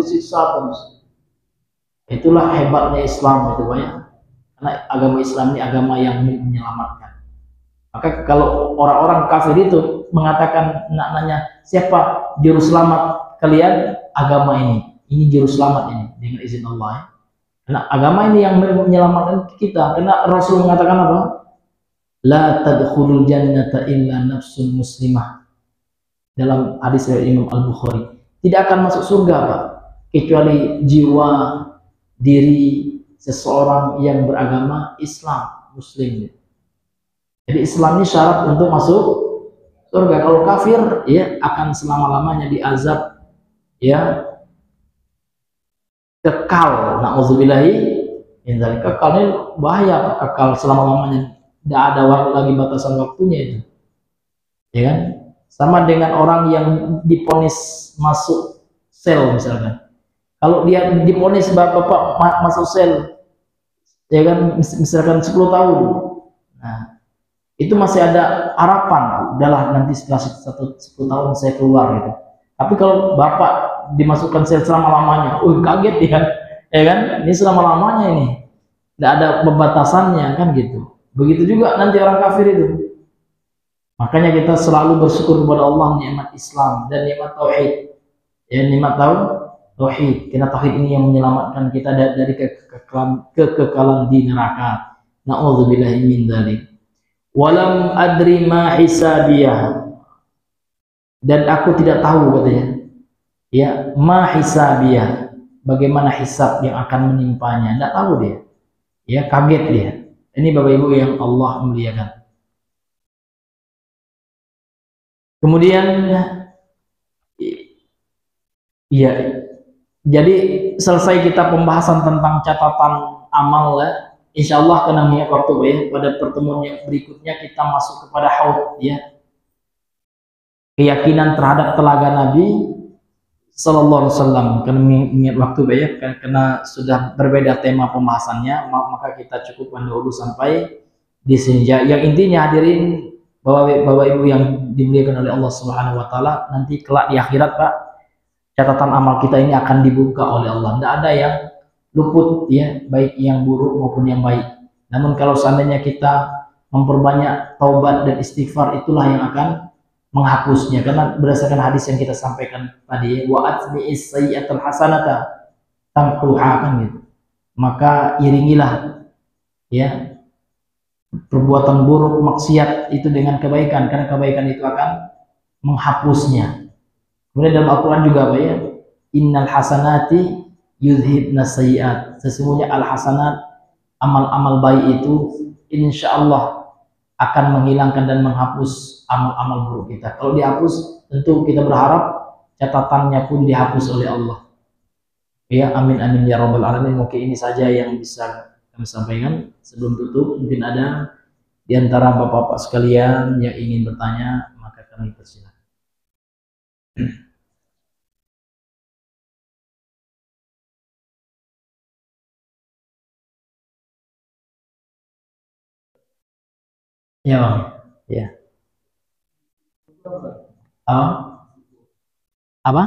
Itulah hebatnya Islam itu, Pak ya. Karena agama Islam ini agama yang menyelamatkan. Maka kalau orang-orang kafir itu mengatakan, nanya siapa juru selamat kalian, agama ini juru selamat ini dengan izin Allah ya. Karena agama ini yang menyelamatkan kita. Karena Rasul mengatakan apa? La tadkhulul jannata illa nafsun muslimah. Dalam hadis dari Imam Al-Bukhari, tidak akan masuk surga, Pak, kecuali jiwa, diri seseorang yang beragama Islam, Muslim. Jadi Islam ini syarat untuk masuk surga. Kalau kafir ya akan selama-lamanya diazab, ya, kekal. Nauzubillahi min dzalik. Kekal ini bahaya, Pak. Kekal selama-lamanya, tidak ada lagi batasan waktunya itu, ya kan? Sama dengan orang yang diponis masuk sel misalkan. Kalau dia diponis bapak masuk sel, ya kan, misalkan 10 tahun, nah itu masih ada harapan, udahlah nanti setelah 10 tahun saya keluar gitu. Tapi kalau bapak dimasukkan sel selama-lamanya, kaget dia, ya kan, ini selama-lamanya ini, tidak ada pembatasannya kan gitu. Begitu juga nanti orang kafir itu. Makanya kita selalu bersyukur kepada Allah nikmat Islam dan nikmat tauhid. Ya, nikmat tauhid. Karena tauhid ini yang menyelamatkan kita dari kekekalan di neraka. Nauzubillahi min dzalik. Walam adri ma hisabiyah. Dan aku tidak tahu, katanya. Ya, ma hisabiyah. Bagaimana hisab yang akan menimpanya? Tidak tahu dia. Ya, kaget dia. Ini Bapak Ibu yang Allah muliakan. Kemudian ya, jadi selesai kita pembahasan tentang catatan amal ya. Insya Allah karena mengingat waktu ya, pada pertemuan yang berikutnya kita masuk kepada haud ya, keyakinan terhadap telaga Nabi Sallallahu Alaihi Wasallam. Karena mengingat waktu ya, karena sudah berbeda tema pembahasannya, maka kita cukupkan dulu sampai di sini. Yang intinya hadirin, Bapak Ibu yang dimuliakan oleh Allah Subhanahu wa taala, nanti kelak di akhirat, Pak, catatan amal kita ini akan dibuka oleh Allah. Tidak ada yang luput ya, baik yang buruk maupun yang baik. Namun kalau seandainya kita memperbanyak taubat dan istighfar, itulah yang akan menghapusnya. Karena berdasarkan hadis yang kita sampaikan tadi, wa atbi'is sayyi'atal hasanata tamhuha, kan gitu. maka iringilah ya perbuatan buruk maksiat itu dengan kebaikan, karena kebaikan itu akan menghapusnya. Kemudian dalam Al-Quran juga apa ya, innal hasanati yudhibna sayyiat, sesungguhnya al hasanat, amal-amal baik itu insya Allah akan menghilangkan dan menghapus amal-amal buruk kita. Kalau dihapus, tentu kita berharap catatannya pun dihapus oleh Allah. Ya, amin amin ya rabbal alamin. Mungkin ini saja yang bisa kami sampaikan. Sebelum tutup, mungkin ada di antara bapak-bapak sekalian yang ingin bertanya, maka kami persilakan. Ya bang, ya. Apa?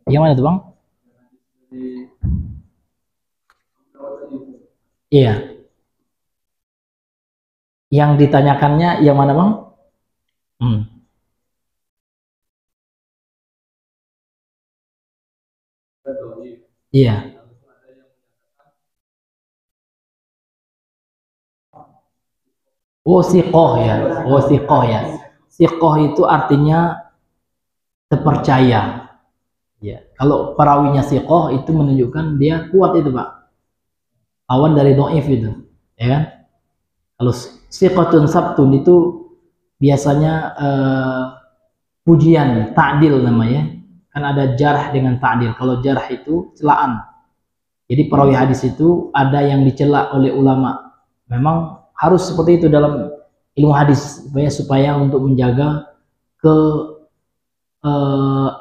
Yang mana tuh bang? Iya. Yang ditanyakannya yang mana bang? Iya. Oh siqoh ya. Oh siqoh ya. Siqoh itu artinya terpercaya. Ya. Kalau perawinya siqoh itu menunjukkan dia kuat itu pak. Lawan dari doif itu, ya kan? Kalau siqotun sabtun itu biasanya pujian, ta'dil namanya. Kan ada jarh dengan ta'dil. Kalau jarh itu celaan. Jadi perawi hadis itu ada yang dicela oleh ulama. Memang harus seperti itu dalam ilmu hadis supaya untuk menjaga ke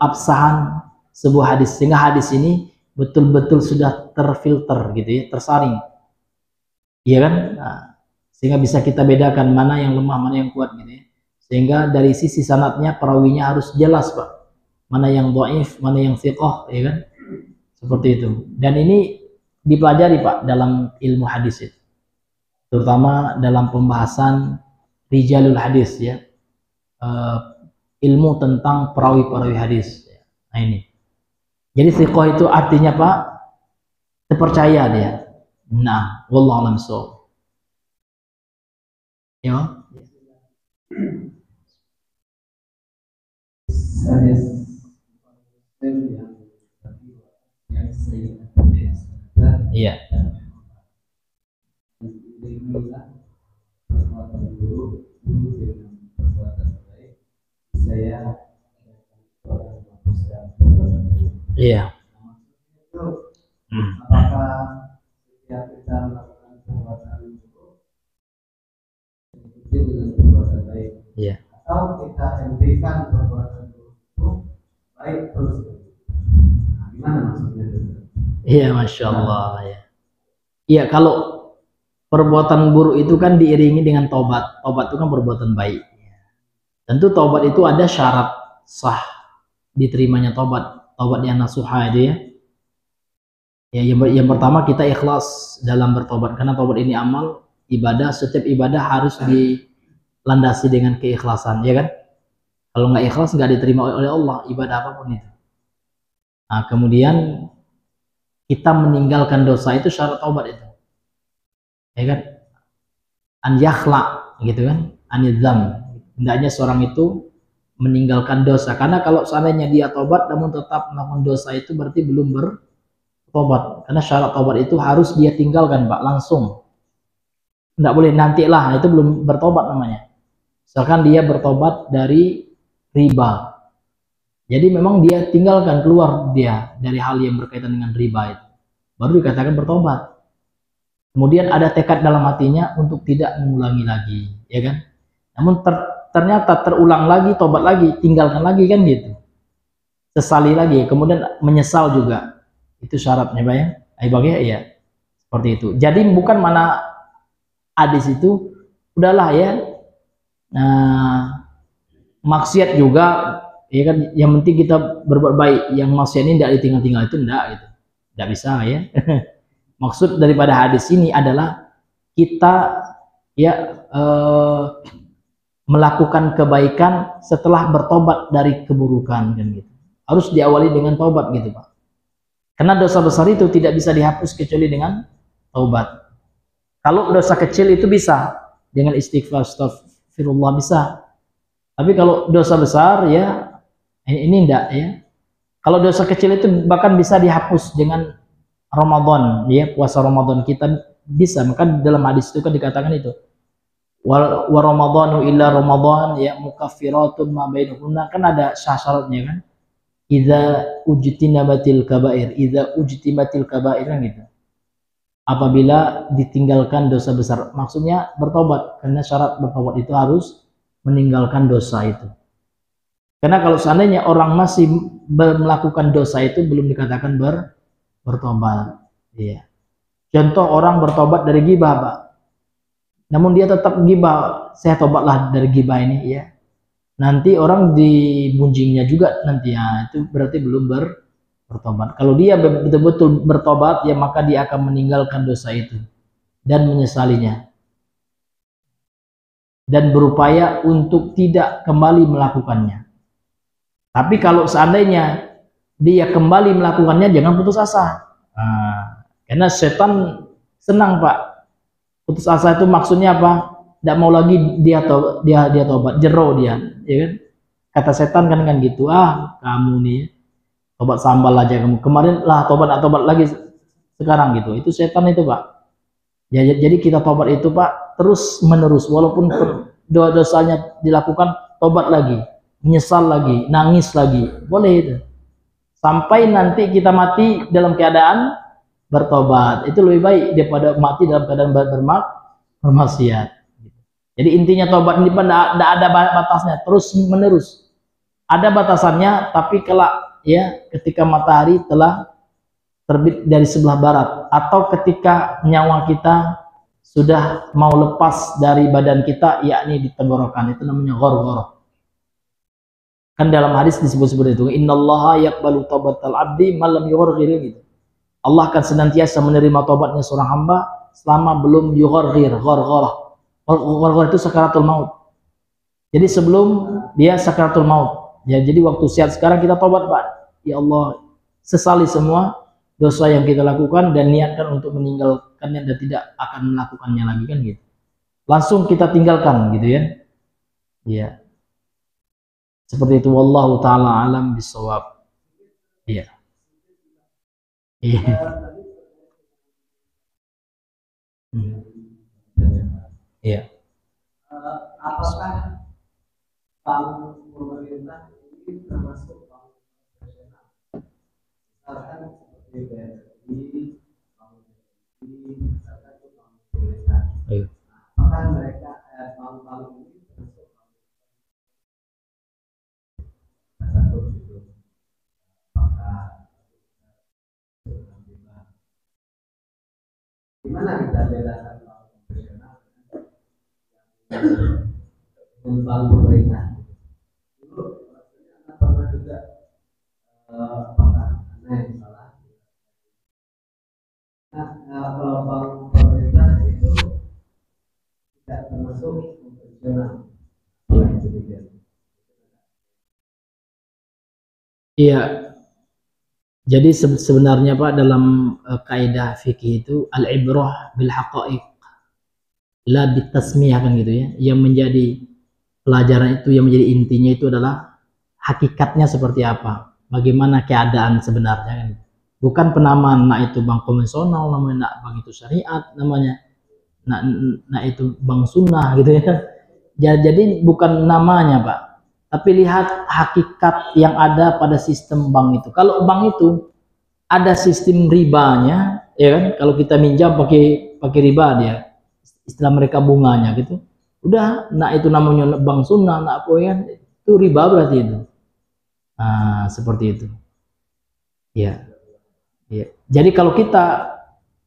absahan sebuah hadis, sehingga hadis ini betul-betul sudah terfilter gitu ya, tersaring, iya kan? Nah, sehingga bisa kita bedakan mana yang lemah, mana yang kuat gitu ya. Sehingga dari sisi sanadnya perawinya harus jelas pak, mana yang dhaif, mana yang thiqah, ya kan? Seperti itu. Dan ini dipelajari pak dalam ilmu hadis itu, terutama dalam pembahasan rijalul hadis ya, ilmu tentang perawi-perawi hadis. Nah ini. Jadi thiqah itu artinya pak terpercaya dia. Nah, wallahu a'lam bishawab. Ya. Iya. Iya. Apakah setiap kita melakukan perbuatan buruk dengan perbuatan baik? Iya. Atau kita hentikan perbuatan buruk baik terus? Nah, gimana maksudnya? Iya, masya Allah ya. Iya, kalau perbuatan buruk itu kan diiringi dengan tobat. Tobat itu kan perbuatan baik. Tentu tobat itu ada syarat sah diterimanya tobat. Tobat yang nasuha itu ya. Ya, yang pertama kita ikhlas dalam bertobat, karena tobat ini amal ibadah. Setiap ibadah harus dilandasi dengan keikhlasan, ya kan? Kalau nggak ikhlas nggak diterima oleh Allah ibadah apapun itu. Nah, kemudian kita meninggalkan dosa itu syarat tobat itu, ya kan? An yakhla gitu kan, anidzam. Hendaknya seorang itu meninggalkan dosa, karena kalau seandainya dia tobat namun tetap melakukan dosa itu berarti belum bertobat, karena syarat tobat itu harus dia tinggalkan pak langsung, nggak boleh nantilah, itu belum bertobat namanya. Misalkan dia bertobat dari riba, jadi memang dia tinggalkan, keluar dia dari hal yang berkaitan dengan riba itu, baru dikatakan bertobat. Kemudian ada tekad dalam hatinya untuk tidak mengulangi lagi, ya kan? Namun ternyata terulang lagi, tobat lagi, tinggalkan lagi kan gitu, sesali lagi, kemudian menyesal juga, itu syaratnya pak ya. Bagaimana ya, seperti itu. Jadi bukan mana hadis itu udahlah ya, nah, maksiat juga ya kan, yang penting kita berbuat baik, yang maksiat ini tidak ditinggal-tinggal, itu enggak gitu, tidak bisa ya. Maksud daripada hadis ini adalah kita ya melakukan kebaikan setelah bertobat dari keburukan kan gitu. Harus diawali dengan taubat gitu Pak. Karena dosa besar itu tidak bisa dihapus kecuali dengan taubat. Kalau dosa kecil itu bisa dengan istighfar, astagfirullah bisa. Tapi kalau dosa besar ya ini enggak ya. Kalau dosa kecil itu bahkan bisa dihapus dengan Ramadan ya, puasa Ramadan kita bisa. Maka dalam hadis itu kan dikatakan itu wa ramadhanu illa ramadan ya mukaffiratun ma bainahunna, kan ada syaratnya kan, idza ujtinabatil kabair kan gitu, apabila ditinggalkan dosa besar, maksudnya bertobat, karena syarat bertobat itu harus meninggalkan dosa itu. Karena kalau seandainya orang masih melakukan dosa itu belum dikatakan bertobat. Iya. Contoh orang bertobat dari gibah, Pak. Namun dia tetap gibah, saya tobatlah dari gibah ini ya. Nanti orang dimunjingnya juga nanti ya, itu berarti belum bertobat. Kalau dia betul-betul bertobat ya, maka dia akan meninggalkan dosa itu dan menyesalinya. Dan berupaya untuk tidak kembali melakukannya. Tapi kalau seandainya dia kembali melakukannya, jangan putus asa. Nah, karena setan senang Pak. Putus asa itu maksudnya apa? Tidak mau lagi dia tobat, jero dia, ya kan? Kata setan kan gitu, kamu nih tobat sambal aja kamu. Kemarin lah tobat lagi sekarang gitu. Itu setan itu Pak. Ya, jadi kita tobat itu Pak terus menerus, walaupun dosanya dilakukan, tobat lagi, menyesal lagi, nangis lagi, boleh itu. Sampai nanti kita mati dalam keadaan bertobat, itu lebih baik daripada mati dalam keadaan bermaksiat. Jadi intinya tobat ini tidak ada batasnya, terus menerus. Ada batasannya, tapi kelak ya ketika matahari telah terbit dari sebelah barat, atau ketika nyawa kita sudah mau lepas dari badan kita, yakni di tenggorokan, itu namanya ghorghoroh. Kan dalam hadis disebut seperti itu, innallaha yaqbalu taubatal abdi malam yugharghir gitu. Allah akan senantiasa menerima taubatnya seorang hamba selama belum yugharghir. Ghorghoroh itu sakaratul maut. Jadi sebelum dia sakaratul maut. Ya, jadi waktu sehat sekarang kita taubat Pak. Ya Allah, sesali semua dosa yang kita lakukan dan niatkan untuk meninggalkannya dan tidak akan melakukannya lagi kan gitu. Langsung kita tinggalkan gitu ya. Iya. Seperti itu, wallahu taala alam bisawab. Iya. Iya. Iya. Apakah bank pemerintah ini termasuk bank profesional? Misalkan seperti BRI, bank BRI, misalkan itu bank pemerintah. Apakah mereka bank-bank ini termasuk bank itu? Apakah gimana kita bedakan bank profesional dengan bank pemerintah? Dulu Anda pernah juga apakah Anda yang salah? Nah, kalau bank pemerintah itu tidak termasuk profesional. Iya. Jadi sebenarnya Pak dalam kaidah fikih itu al-ibrah bil haqa'iq la bitasmiyah kan gitu ya. Yang menjadi pelajaran itu, yang menjadi intinya itu adalah hakikatnya seperti apa, bagaimana keadaan sebenarnya kan. Bukan penamaan, nah itu bank konvensional namanya, nah bank itu syariat namanya, nah itu bank sunnah gitu ya. Jadi bukan namanya Pak, tapi lihat hakikat yang ada pada sistem bank itu. Kalau bank itu ada sistem ribanya, ya kan? Kalau kita minjam pakai riba dia, istilah mereka bunganya gitu. Udah, nah itu namanya bank sunnah, nah apa ya? Itu riba berarti itu. Nah, seperti itu. Ya. Ya. Jadi kalau kita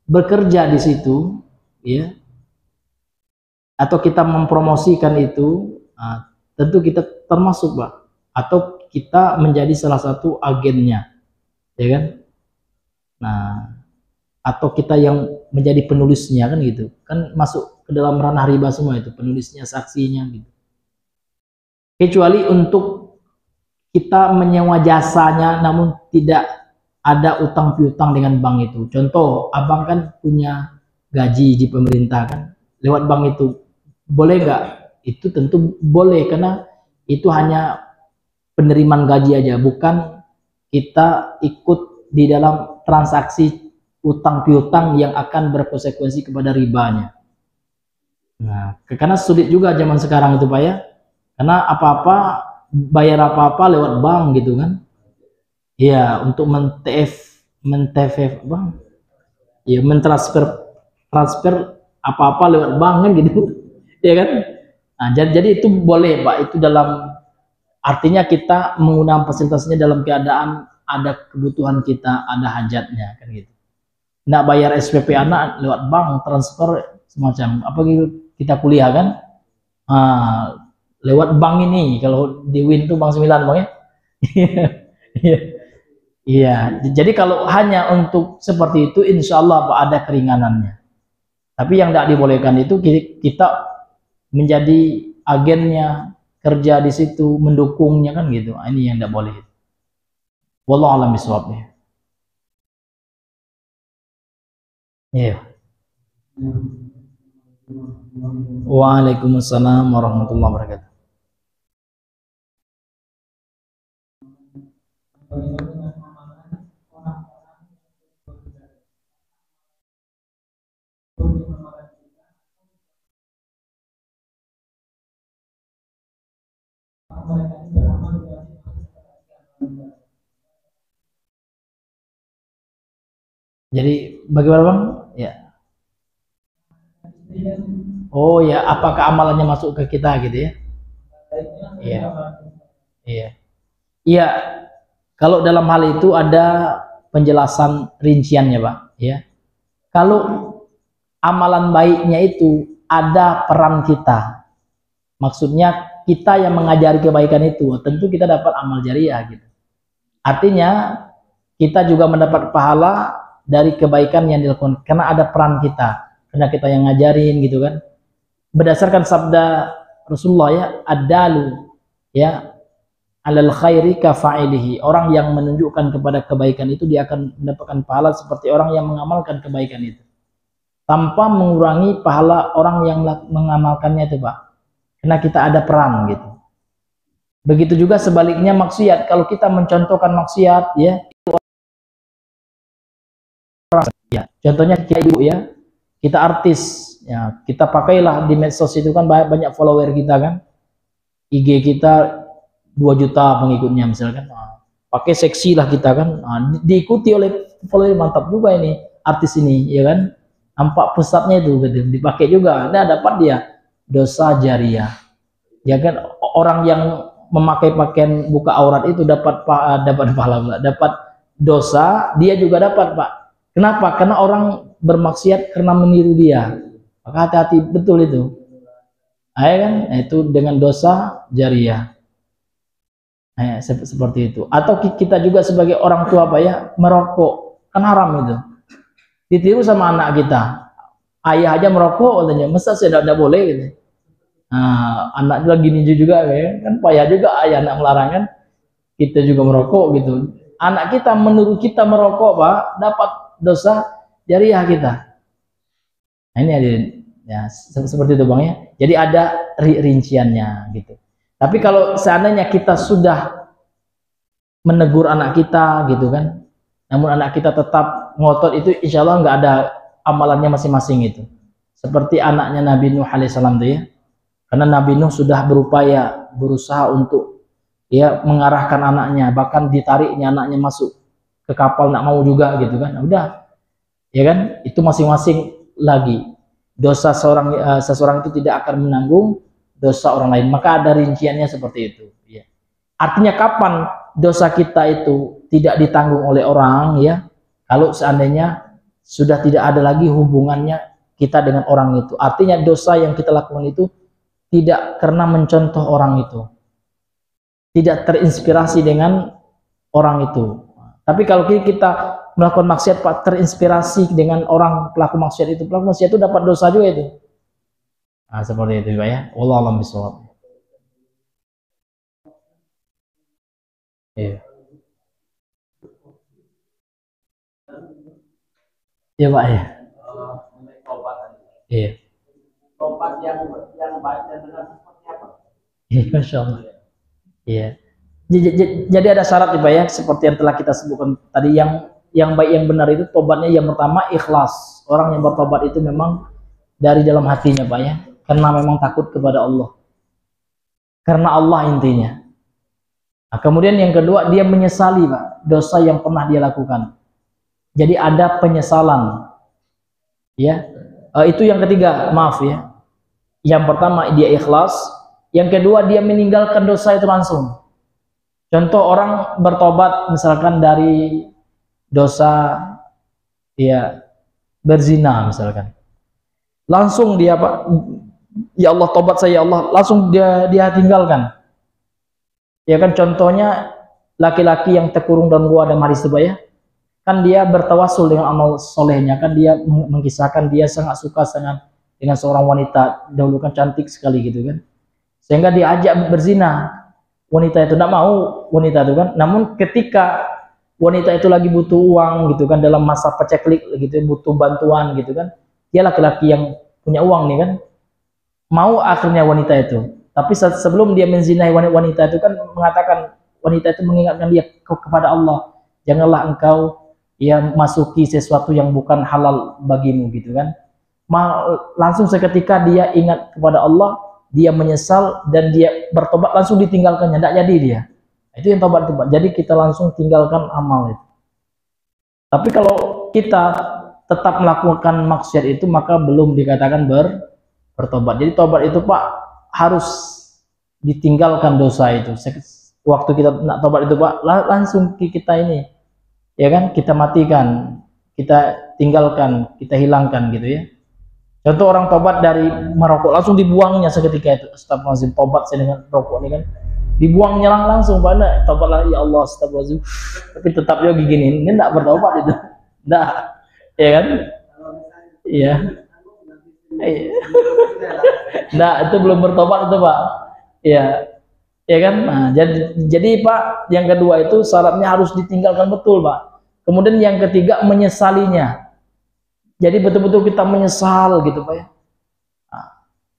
bekerja di situ, ya, atau kita mempromosikan itu, nah, tentu kita termasuk Pak, atau kita menjadi salah satu agennya, ya kan? Nah, atau kita yang menjadi penulisnya kan gitu, kan masuk ke dalam ranah riba semua itu, penulisnya, saksinya gitu. kecuali untuk kita menyewa jasanya namun tidak ada utang piutang dengan bank itu. Contoh, abang kan punya gaji di pemerintah kan, lewat bank itu boleh nggak? Itu tentu boleh, karena itu hanya penerimaan gaji aja, bukan kita ikut di dalam transaksi utang piutang yang akan berkonsekuensi kepada ribanya. Nah, karena sulit juga zaman sekarang itu Pak ya, karena apa-apa, bayar apa-apa lewat bank gitu kan. Iya, untuk men-TF bang, ya transfer apa-apa lewat bank kan gitu, ya kan. Nah, jadi itu boleh Pak, itu dalam artinya kita menggunakan fasilitasnya dalam keadaan ada kebutuhan kita, ada hajatnya kan gitu. Nggak bayar SPP anak lewat bank, transfer semacam apa gitu, kita kuliah kan, lewat bank ini, kalau di Win tuh Bank 9 Bang ya. Iya, jadi kalau hanya untuk seperti itu, insya Allah Pak ada keringanannya. Tapi yang tidak dibolehkan itu kita menjadi agennya, kerja di situ, mendukungnya kan gitu. Ini yang tidak boleh. Wallahu a'lam bishawab. Iya. Waalaikumsalam warahmatullahi wabarakatuh. Jadi bagaimana Bang? Ya. Oh ya, apakah amalannya masuk ke kita gitu ya? Iya. Iya. Iya. Kalau dalam hal itu ada penjelasan rinciannya, Pak, ya. Kalau amalan baiknya itu ada peran kita. Maksudnya kita yang mengajari kebaikan itu, tentu kita dapat amal jariah gitu. Artinya kita juga mendapat pahala dari kebaikan yang dilakukan karena ada peran kita, karena kita yang ngajarin gitu kan. Berdasarkan sabda Rasulullah ya, ad-dalu ya alal khairi kafa'ilihi, orang yang menunjukkan kepada kebaikan itu dia akan mendapatkan pahala seperti orang yang mengamalkan kebaikan itu, tanpa mengurangi pahala orang yang mengamalkannya itu Pak, karena kita ada peran gitu. Begitu juga sebaliknya maksiat, kalau kita mencontohkan maksiat ya, contohnya kita ibu ya, kita artis ya, kita pakailah di medsos itu kan banyak follower kita kan, IG kita 2 juta pengikutnya misalkan, pakai seksi lah kita kan, diikuti oleh follower, mantap juga ini artis ini ya kan, nampak pusatnya itu gitu, dipakai juga, nah dapat dia dosa jariah ya kan. Orang yang memakai pakaian buka aurat itu dapat pahala, dapat dosa, dia juga dapat Pak. Kenapa? Karena orang bermaksiat karena meniru dia, maka hati-hati betul itu. Nah, kan? Nah, itu dengan dosa jariah. Nah, seperti itu. Atau kita juga sebagai orang tua Pak ya, merokok kan haram itu. Ditiru sama anak kita. Ayah aja merokok katanya, masa saya tidak boleh gitu. Nah, anak juga gini juga kan payah juga ayah anak melarang kan. Kita juga merokok gitu. Anak kita menurut kita merokok Pak, dapat dosa jariah kita. Nah, ini ada ya seperti itu Bang ya. Jadi ada rinciannya gitu. Tapi kalau seandainya kita sudah menegur anak kita gitu kan, namun anak kita tetap ngotot, itu insya Allah nggak ada amalannya masing-masing itu. Seperti anaknya Nabi Nuh alaihissalam itu ya, karena Nabi Nuh sudah berupaya, berusaha untuk ya mengarahkan anaknya, bahkan ditariknya anaknya masuk ke kapal, nggak mau juga gitu kan. Nah, udah, ya kan, itu masing-masing lagi. Dosa seseorang itu tidak akan menanggung dosa orang lain, maka ada rinciannya seperti itu ya. Artinya kapan dosa kita itu tidak ditanggung oleh orang ya, kalau seandainya sudah tidak ada lagi hubungannya kita dengan orang itu, artinya dosa yang kita lakukan itu tidak karena mencontoh orang itu, tidak terinspirasi dengan orang itu. Tapi kalau kita melakukan maksiat Pak, terinspirasi dengan orang pelaku maksiat itu, pelaku maksiat itu dapat dosa juga itu. Nah, seperti itu Pak ya. Wallahu a'lam bishawab. Iya. Iya Pak ya. Iya. Tobat yang baik dan benar seperti apa? Iya, Masya Allah. Iya. Jadi ada syarat ya Pak ya, seperti yang telah kita sebutkan tadi, yang baik yang benar itu tobatnya yang pertama ikhlas. Orang yang bertobat itu memang dari dalam hatinya Pak ya, karena memang takut kepada Allah. Karena Allah intinya. Nah, kemudian yang kedua dia menyesali Pak dosa yang pernah dia lakukan. Jadi ada penyesalan. Ya. Itu yang ketiga, maaf ya. Yang pertama dia ikhlas, yang kedua dia meninggalkan dosa itu langsung. Contoh orang bertobat misalkan dari dosa ya berzina misalkan. Langsung dia Pak, ya Allah tobat saya ya Allah, langsung dia tinggalkan. Ya kan contohnya laki-laki yang terkurung dalam gua dan maris ya. Kan dia bertawasul dengan amal solehnya, kan dia mengisahkan dia sangat suka dengan seorang wanita, dahulu kan cantik sekali gitu kan. Sehingga diajak berzina. Wanita itu tidak mau, wanita itu kan. Namun ketika wanita itu lagi butuh uang gitu kan, dalam masa paceklik gitu, butuh bantuan gitu kan, dia laki-laki yang punya uang nih kan, mau akhirnya wanita itu. Tapi sebelum dia menzinai wanita itu kan mengatakan, wanita itu mengingatkan dia kepada Allah, janganlah engkau ya masuki sesuatu yang bukan halal bagimu gitu kan. Langsung seketika dia ingat kepada Allah, dia menyesal dan dia bertobat, langsung ditinggalkannya, tidak jadi dia. Itu yang tobat. Jadi kita langsung tinggalkan amal itu. Tapi kalau kita tetap melakukan maksiat itu, maka belum dikatakan bertobat. Jadi tobat itu Pak harus ditinggalkan dosa itu. Waktu kita nak tobat itu Pak, langsung kita ini, ya kan, kita matikan, kita tinggalkan, kita hilangkan gitu ya. Contoh orang tobat dari merokok, langsung dibuangnya seketika itu. Astagfirullahaladzim, tobat saya dengan rokok ini kan, dibuangnya langsung pada tobatlah ya Allah, astagfirullahaladzim. Tapi tetap juga gini, ini enggak bertobat itu, enggak, ya kan? Iya. Nah, itu belum bertobat itu Pak. Iya, ya kan? Nah, jadi Pak, yang kedua itu syaratnya harus ditinggalkan betul Pak. Kemudian yang ketiga menyesalinya. Jadi betul-betul kita menyesal gitu Pak ya. Nah,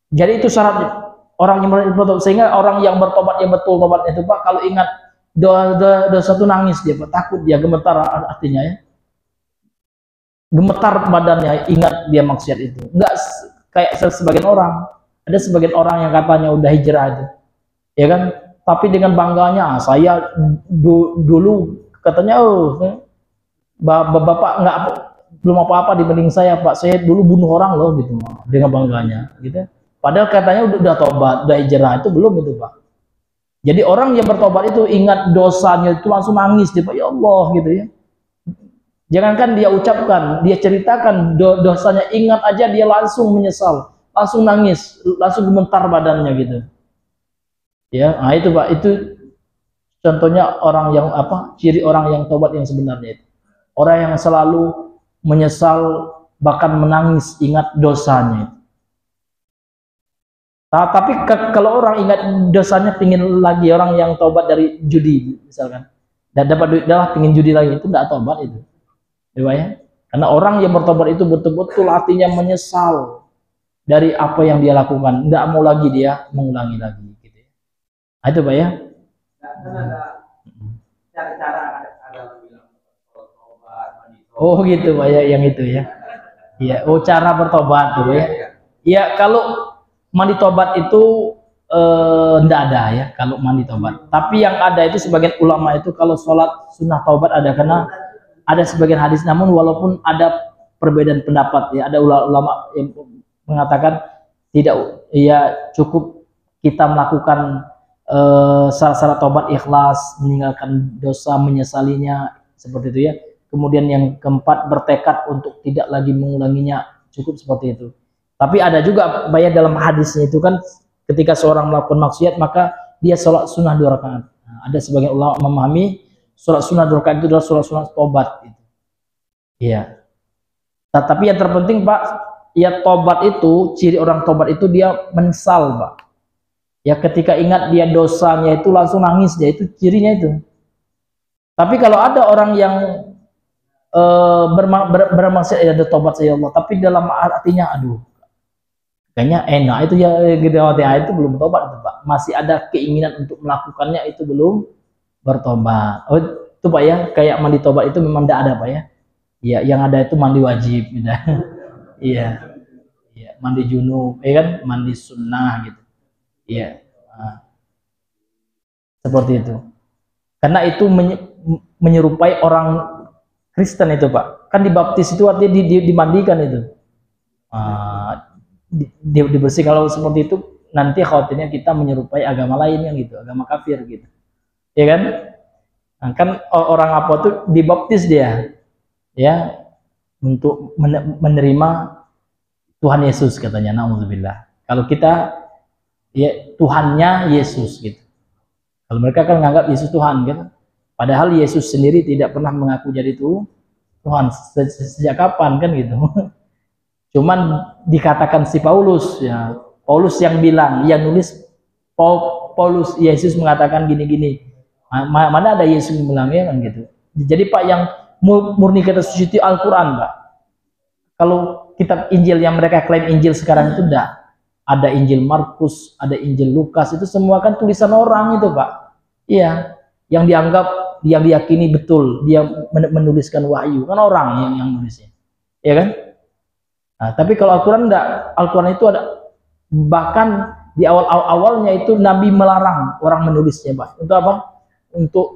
jadi itu syarat orang yang bertobat. Sehingga orang yang bertobat yang betul tobatnya itu Pak, kalau ingat dosa itu nangis dia Pak, takut dia, gemetar artinya ya. Gemetar badannya ingat dia maksiat itu. Enggak kayak sebagian orang. Ada sebagian orang yang katanya udah hijrah itu. Ya kan? Tapi dengan bangganya, saya dulu katanya Bapak enggak belum apa-apa dibanding saya Pak, saya dulu bunuh orang loh gitu, dengan bangganya gitu. Padahal katanya udah tobat, udah hijrah, itu belum itu Pak. Jadi orang yang bertobat itu ingat dosanya itu langsung nangis dia Pak, ya Allah gitu ya. Jangankan dia ucapkan, dia ceritakan dosanya, ingat aja dia langsung menyesal, langsung nangis, langsung gemetar badannya gitu. Ya, nah itu Pak, itu contohnya orang yang ciri orang yang tobat yang sebenarnya itu. Orang yang selalu menyesal, bahkan menangis ingat dosanya. Tapi kalau orang ingat dosanya pingin lagi, orang yang tobat dari judi misalkan, dan dapat duit dah pingin judi lagi, itu tidak tobat itu. Ya? Karena orang yang bertobat itu betul-betul hatinya menyesal dari apa yang dia lakukan, tidak mau lagi dia mengulangi lagi gitu ya. Nah, itu Pak ya. Kan ada cara-cara, ada bilang oh gitu Pak ya, yang itu ya. Iya, oh cara bertobat gitu ya. Ya kalau mandi tobat itu enggak ada ya kalau mandi tobat. Tapi yang ada itu sebagian ulama itu kalau sholat sunnah tobat ada, karena ada sebagian hadis, namun walaupun ada perbedaan pendapat ya, ada ulama yang mengatakan tidak, ya cukup kita melakukan syarat tobat ikhlas, meninggalkan dosa, menyesalinya seperti itu ya. Kemudian yang keempat bertekad untuk tidak lagi mengulanginya, cukup seperti itu. Tapi ada juga bayar dalam hadisnya itu kan, ketika seorang melakukan maksiat maka dia sholat sunnah 2 rakaat. Nah, ada sebagian ulama memahami sholat sunnah 2 rakaat itu adalah sholat sunnah tobat. Iya. Nah, tapi yang terpenting Pak, ya tobat itu, ciri orang tobat itu dia menyesal Pak. Ya ketika ingat dia dosanya itu langsung nangis, dia itu cirinya itu. Tapi kalau ada orang yang bermaksud ada tobat ya Allah, tapi dalam artinya aduh kayaknya enak itu ya gitu, itu belum tobat itu Pak. Masih ada keinginan untuk melakukannya, itu belum bertobat. Oh itu Pak ya, kayak mandi tobat itu memang tidak ada Pak ya. Iya, yang ada itu mandi wajib gitu. Iya. Iya, mandi junub, ya kan, mandi sunnah gitu. Iya. Nah, seperti itu. Karena itu menyerupai orang Kristen itu Pak. Kan dibaptis itu artinya dimandikan itu. Dibersih. Kalau seperti itu nanti khawatirnya kita menyerupai agama lain yang gitu, agama kafir gitu. Ya kan? Nah, kan orang apa tuh dibaptis dia ya untuk menerima Tuhan Yesus katanya, naudzubillah. Kalau kita ya Tuhannya Yesus gitu. Kalau mereka kan menganggap Yesus Tuhan gitu. Padahal Yesus sendiri tidak pernah mengaku jadi Tuhan. Sejak kapan kan gitu. Cuman dikatakan si Paulus ya, Paulus yang bilang, yang nulis Paulus, Yesus mengatakan gini-gini. Mana ada Yesus yang bilang ya kan gitu. Jadi Pak, yang murni kata suci itu Al-Quran Pak. Kalau kitab Injil yang mereka klaim Injil sekarang itu enggak. Ada Injil Markus, ada Injil Lukas, itu semua kan tulisan orang itu Pak. Iya, yang dianggap, yang diyakini betul dia menuliskan wahyu, kan orang yang nulisnya. Iya kan? Nah, tapi kalau Al-Quran enggak, Al-Quran itu ada, bahkan di awal-awalnya itu Nabi melarang orang menulisnya Pak. Untuk apa? Untuk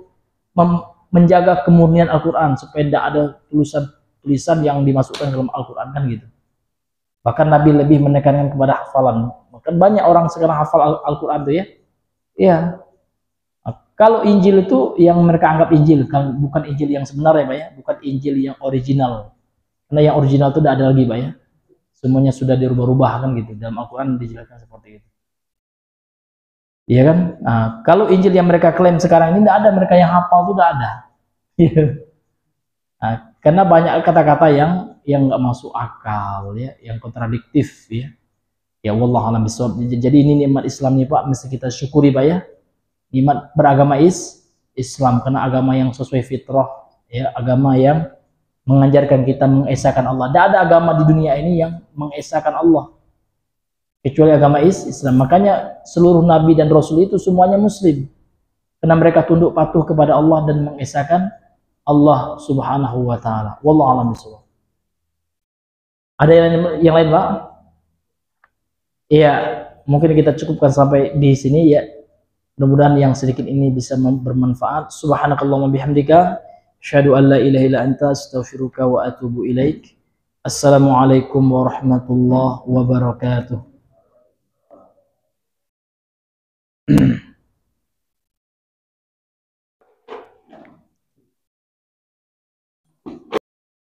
menjaga kemurnian Al-Quran, supaya tidak ada tulisan yang dimasukkan dalam Al-Quran kan gitu. Bahkan Nabi lebih menekankan kepada hafalan. Bahkan banyak orang sekarang hafal Al-Quran tuh ya. Iya. Nah, kalau Injil itu yang mereka anggap Injil, bukan Injil yang sebenarnya Pak ya, bukan Injil yang original. Karena yang original itu tidak ada lagi Pak ya. Semuanya sudah dirubah-rubah kan gitu. Dalam Al-Quran dijelaskan seperti itu. Iya kan? Nah, kalau Injil yang mereka klaim sekarang ini tidak ada, mereka yang hafal itu tidak ada. Nah, karena banyak kata-kata yang nggak masuk akal ya, yang kontradiktif ya. Ya wallahu a'lam bishawab. Jadi ini nikmat Islam nih Pak, mesti kita syukuri Pak ya. Nikmat beragama Islam, karena agama yang sesuai fitrah ya, agama yang mengajarkan kita mengesahkan Allah. Tidak ada agama di dunia ini yang mengesahkan Allah kecuali agama Islam. Makanya seluruh nabi dan rasul itu semuanya muslim, karena mereka tunduk patuh kepada Allah dan mengesahkan Allah Subhanahu wa taala. Wallahu a'lam bishawab. Ada yang lain Pak? Iya, mungkin kita cukupkan sampai di sini ya. Mudah-mudahan yang sedikit ini bisa bermanfaat. Subhanakallahumma bihamdika, asyhadu an la ilaha illa anta, astaghfiruka wa atubu ilaik. Assalamualaikum warahmatullahi wabarakatuh.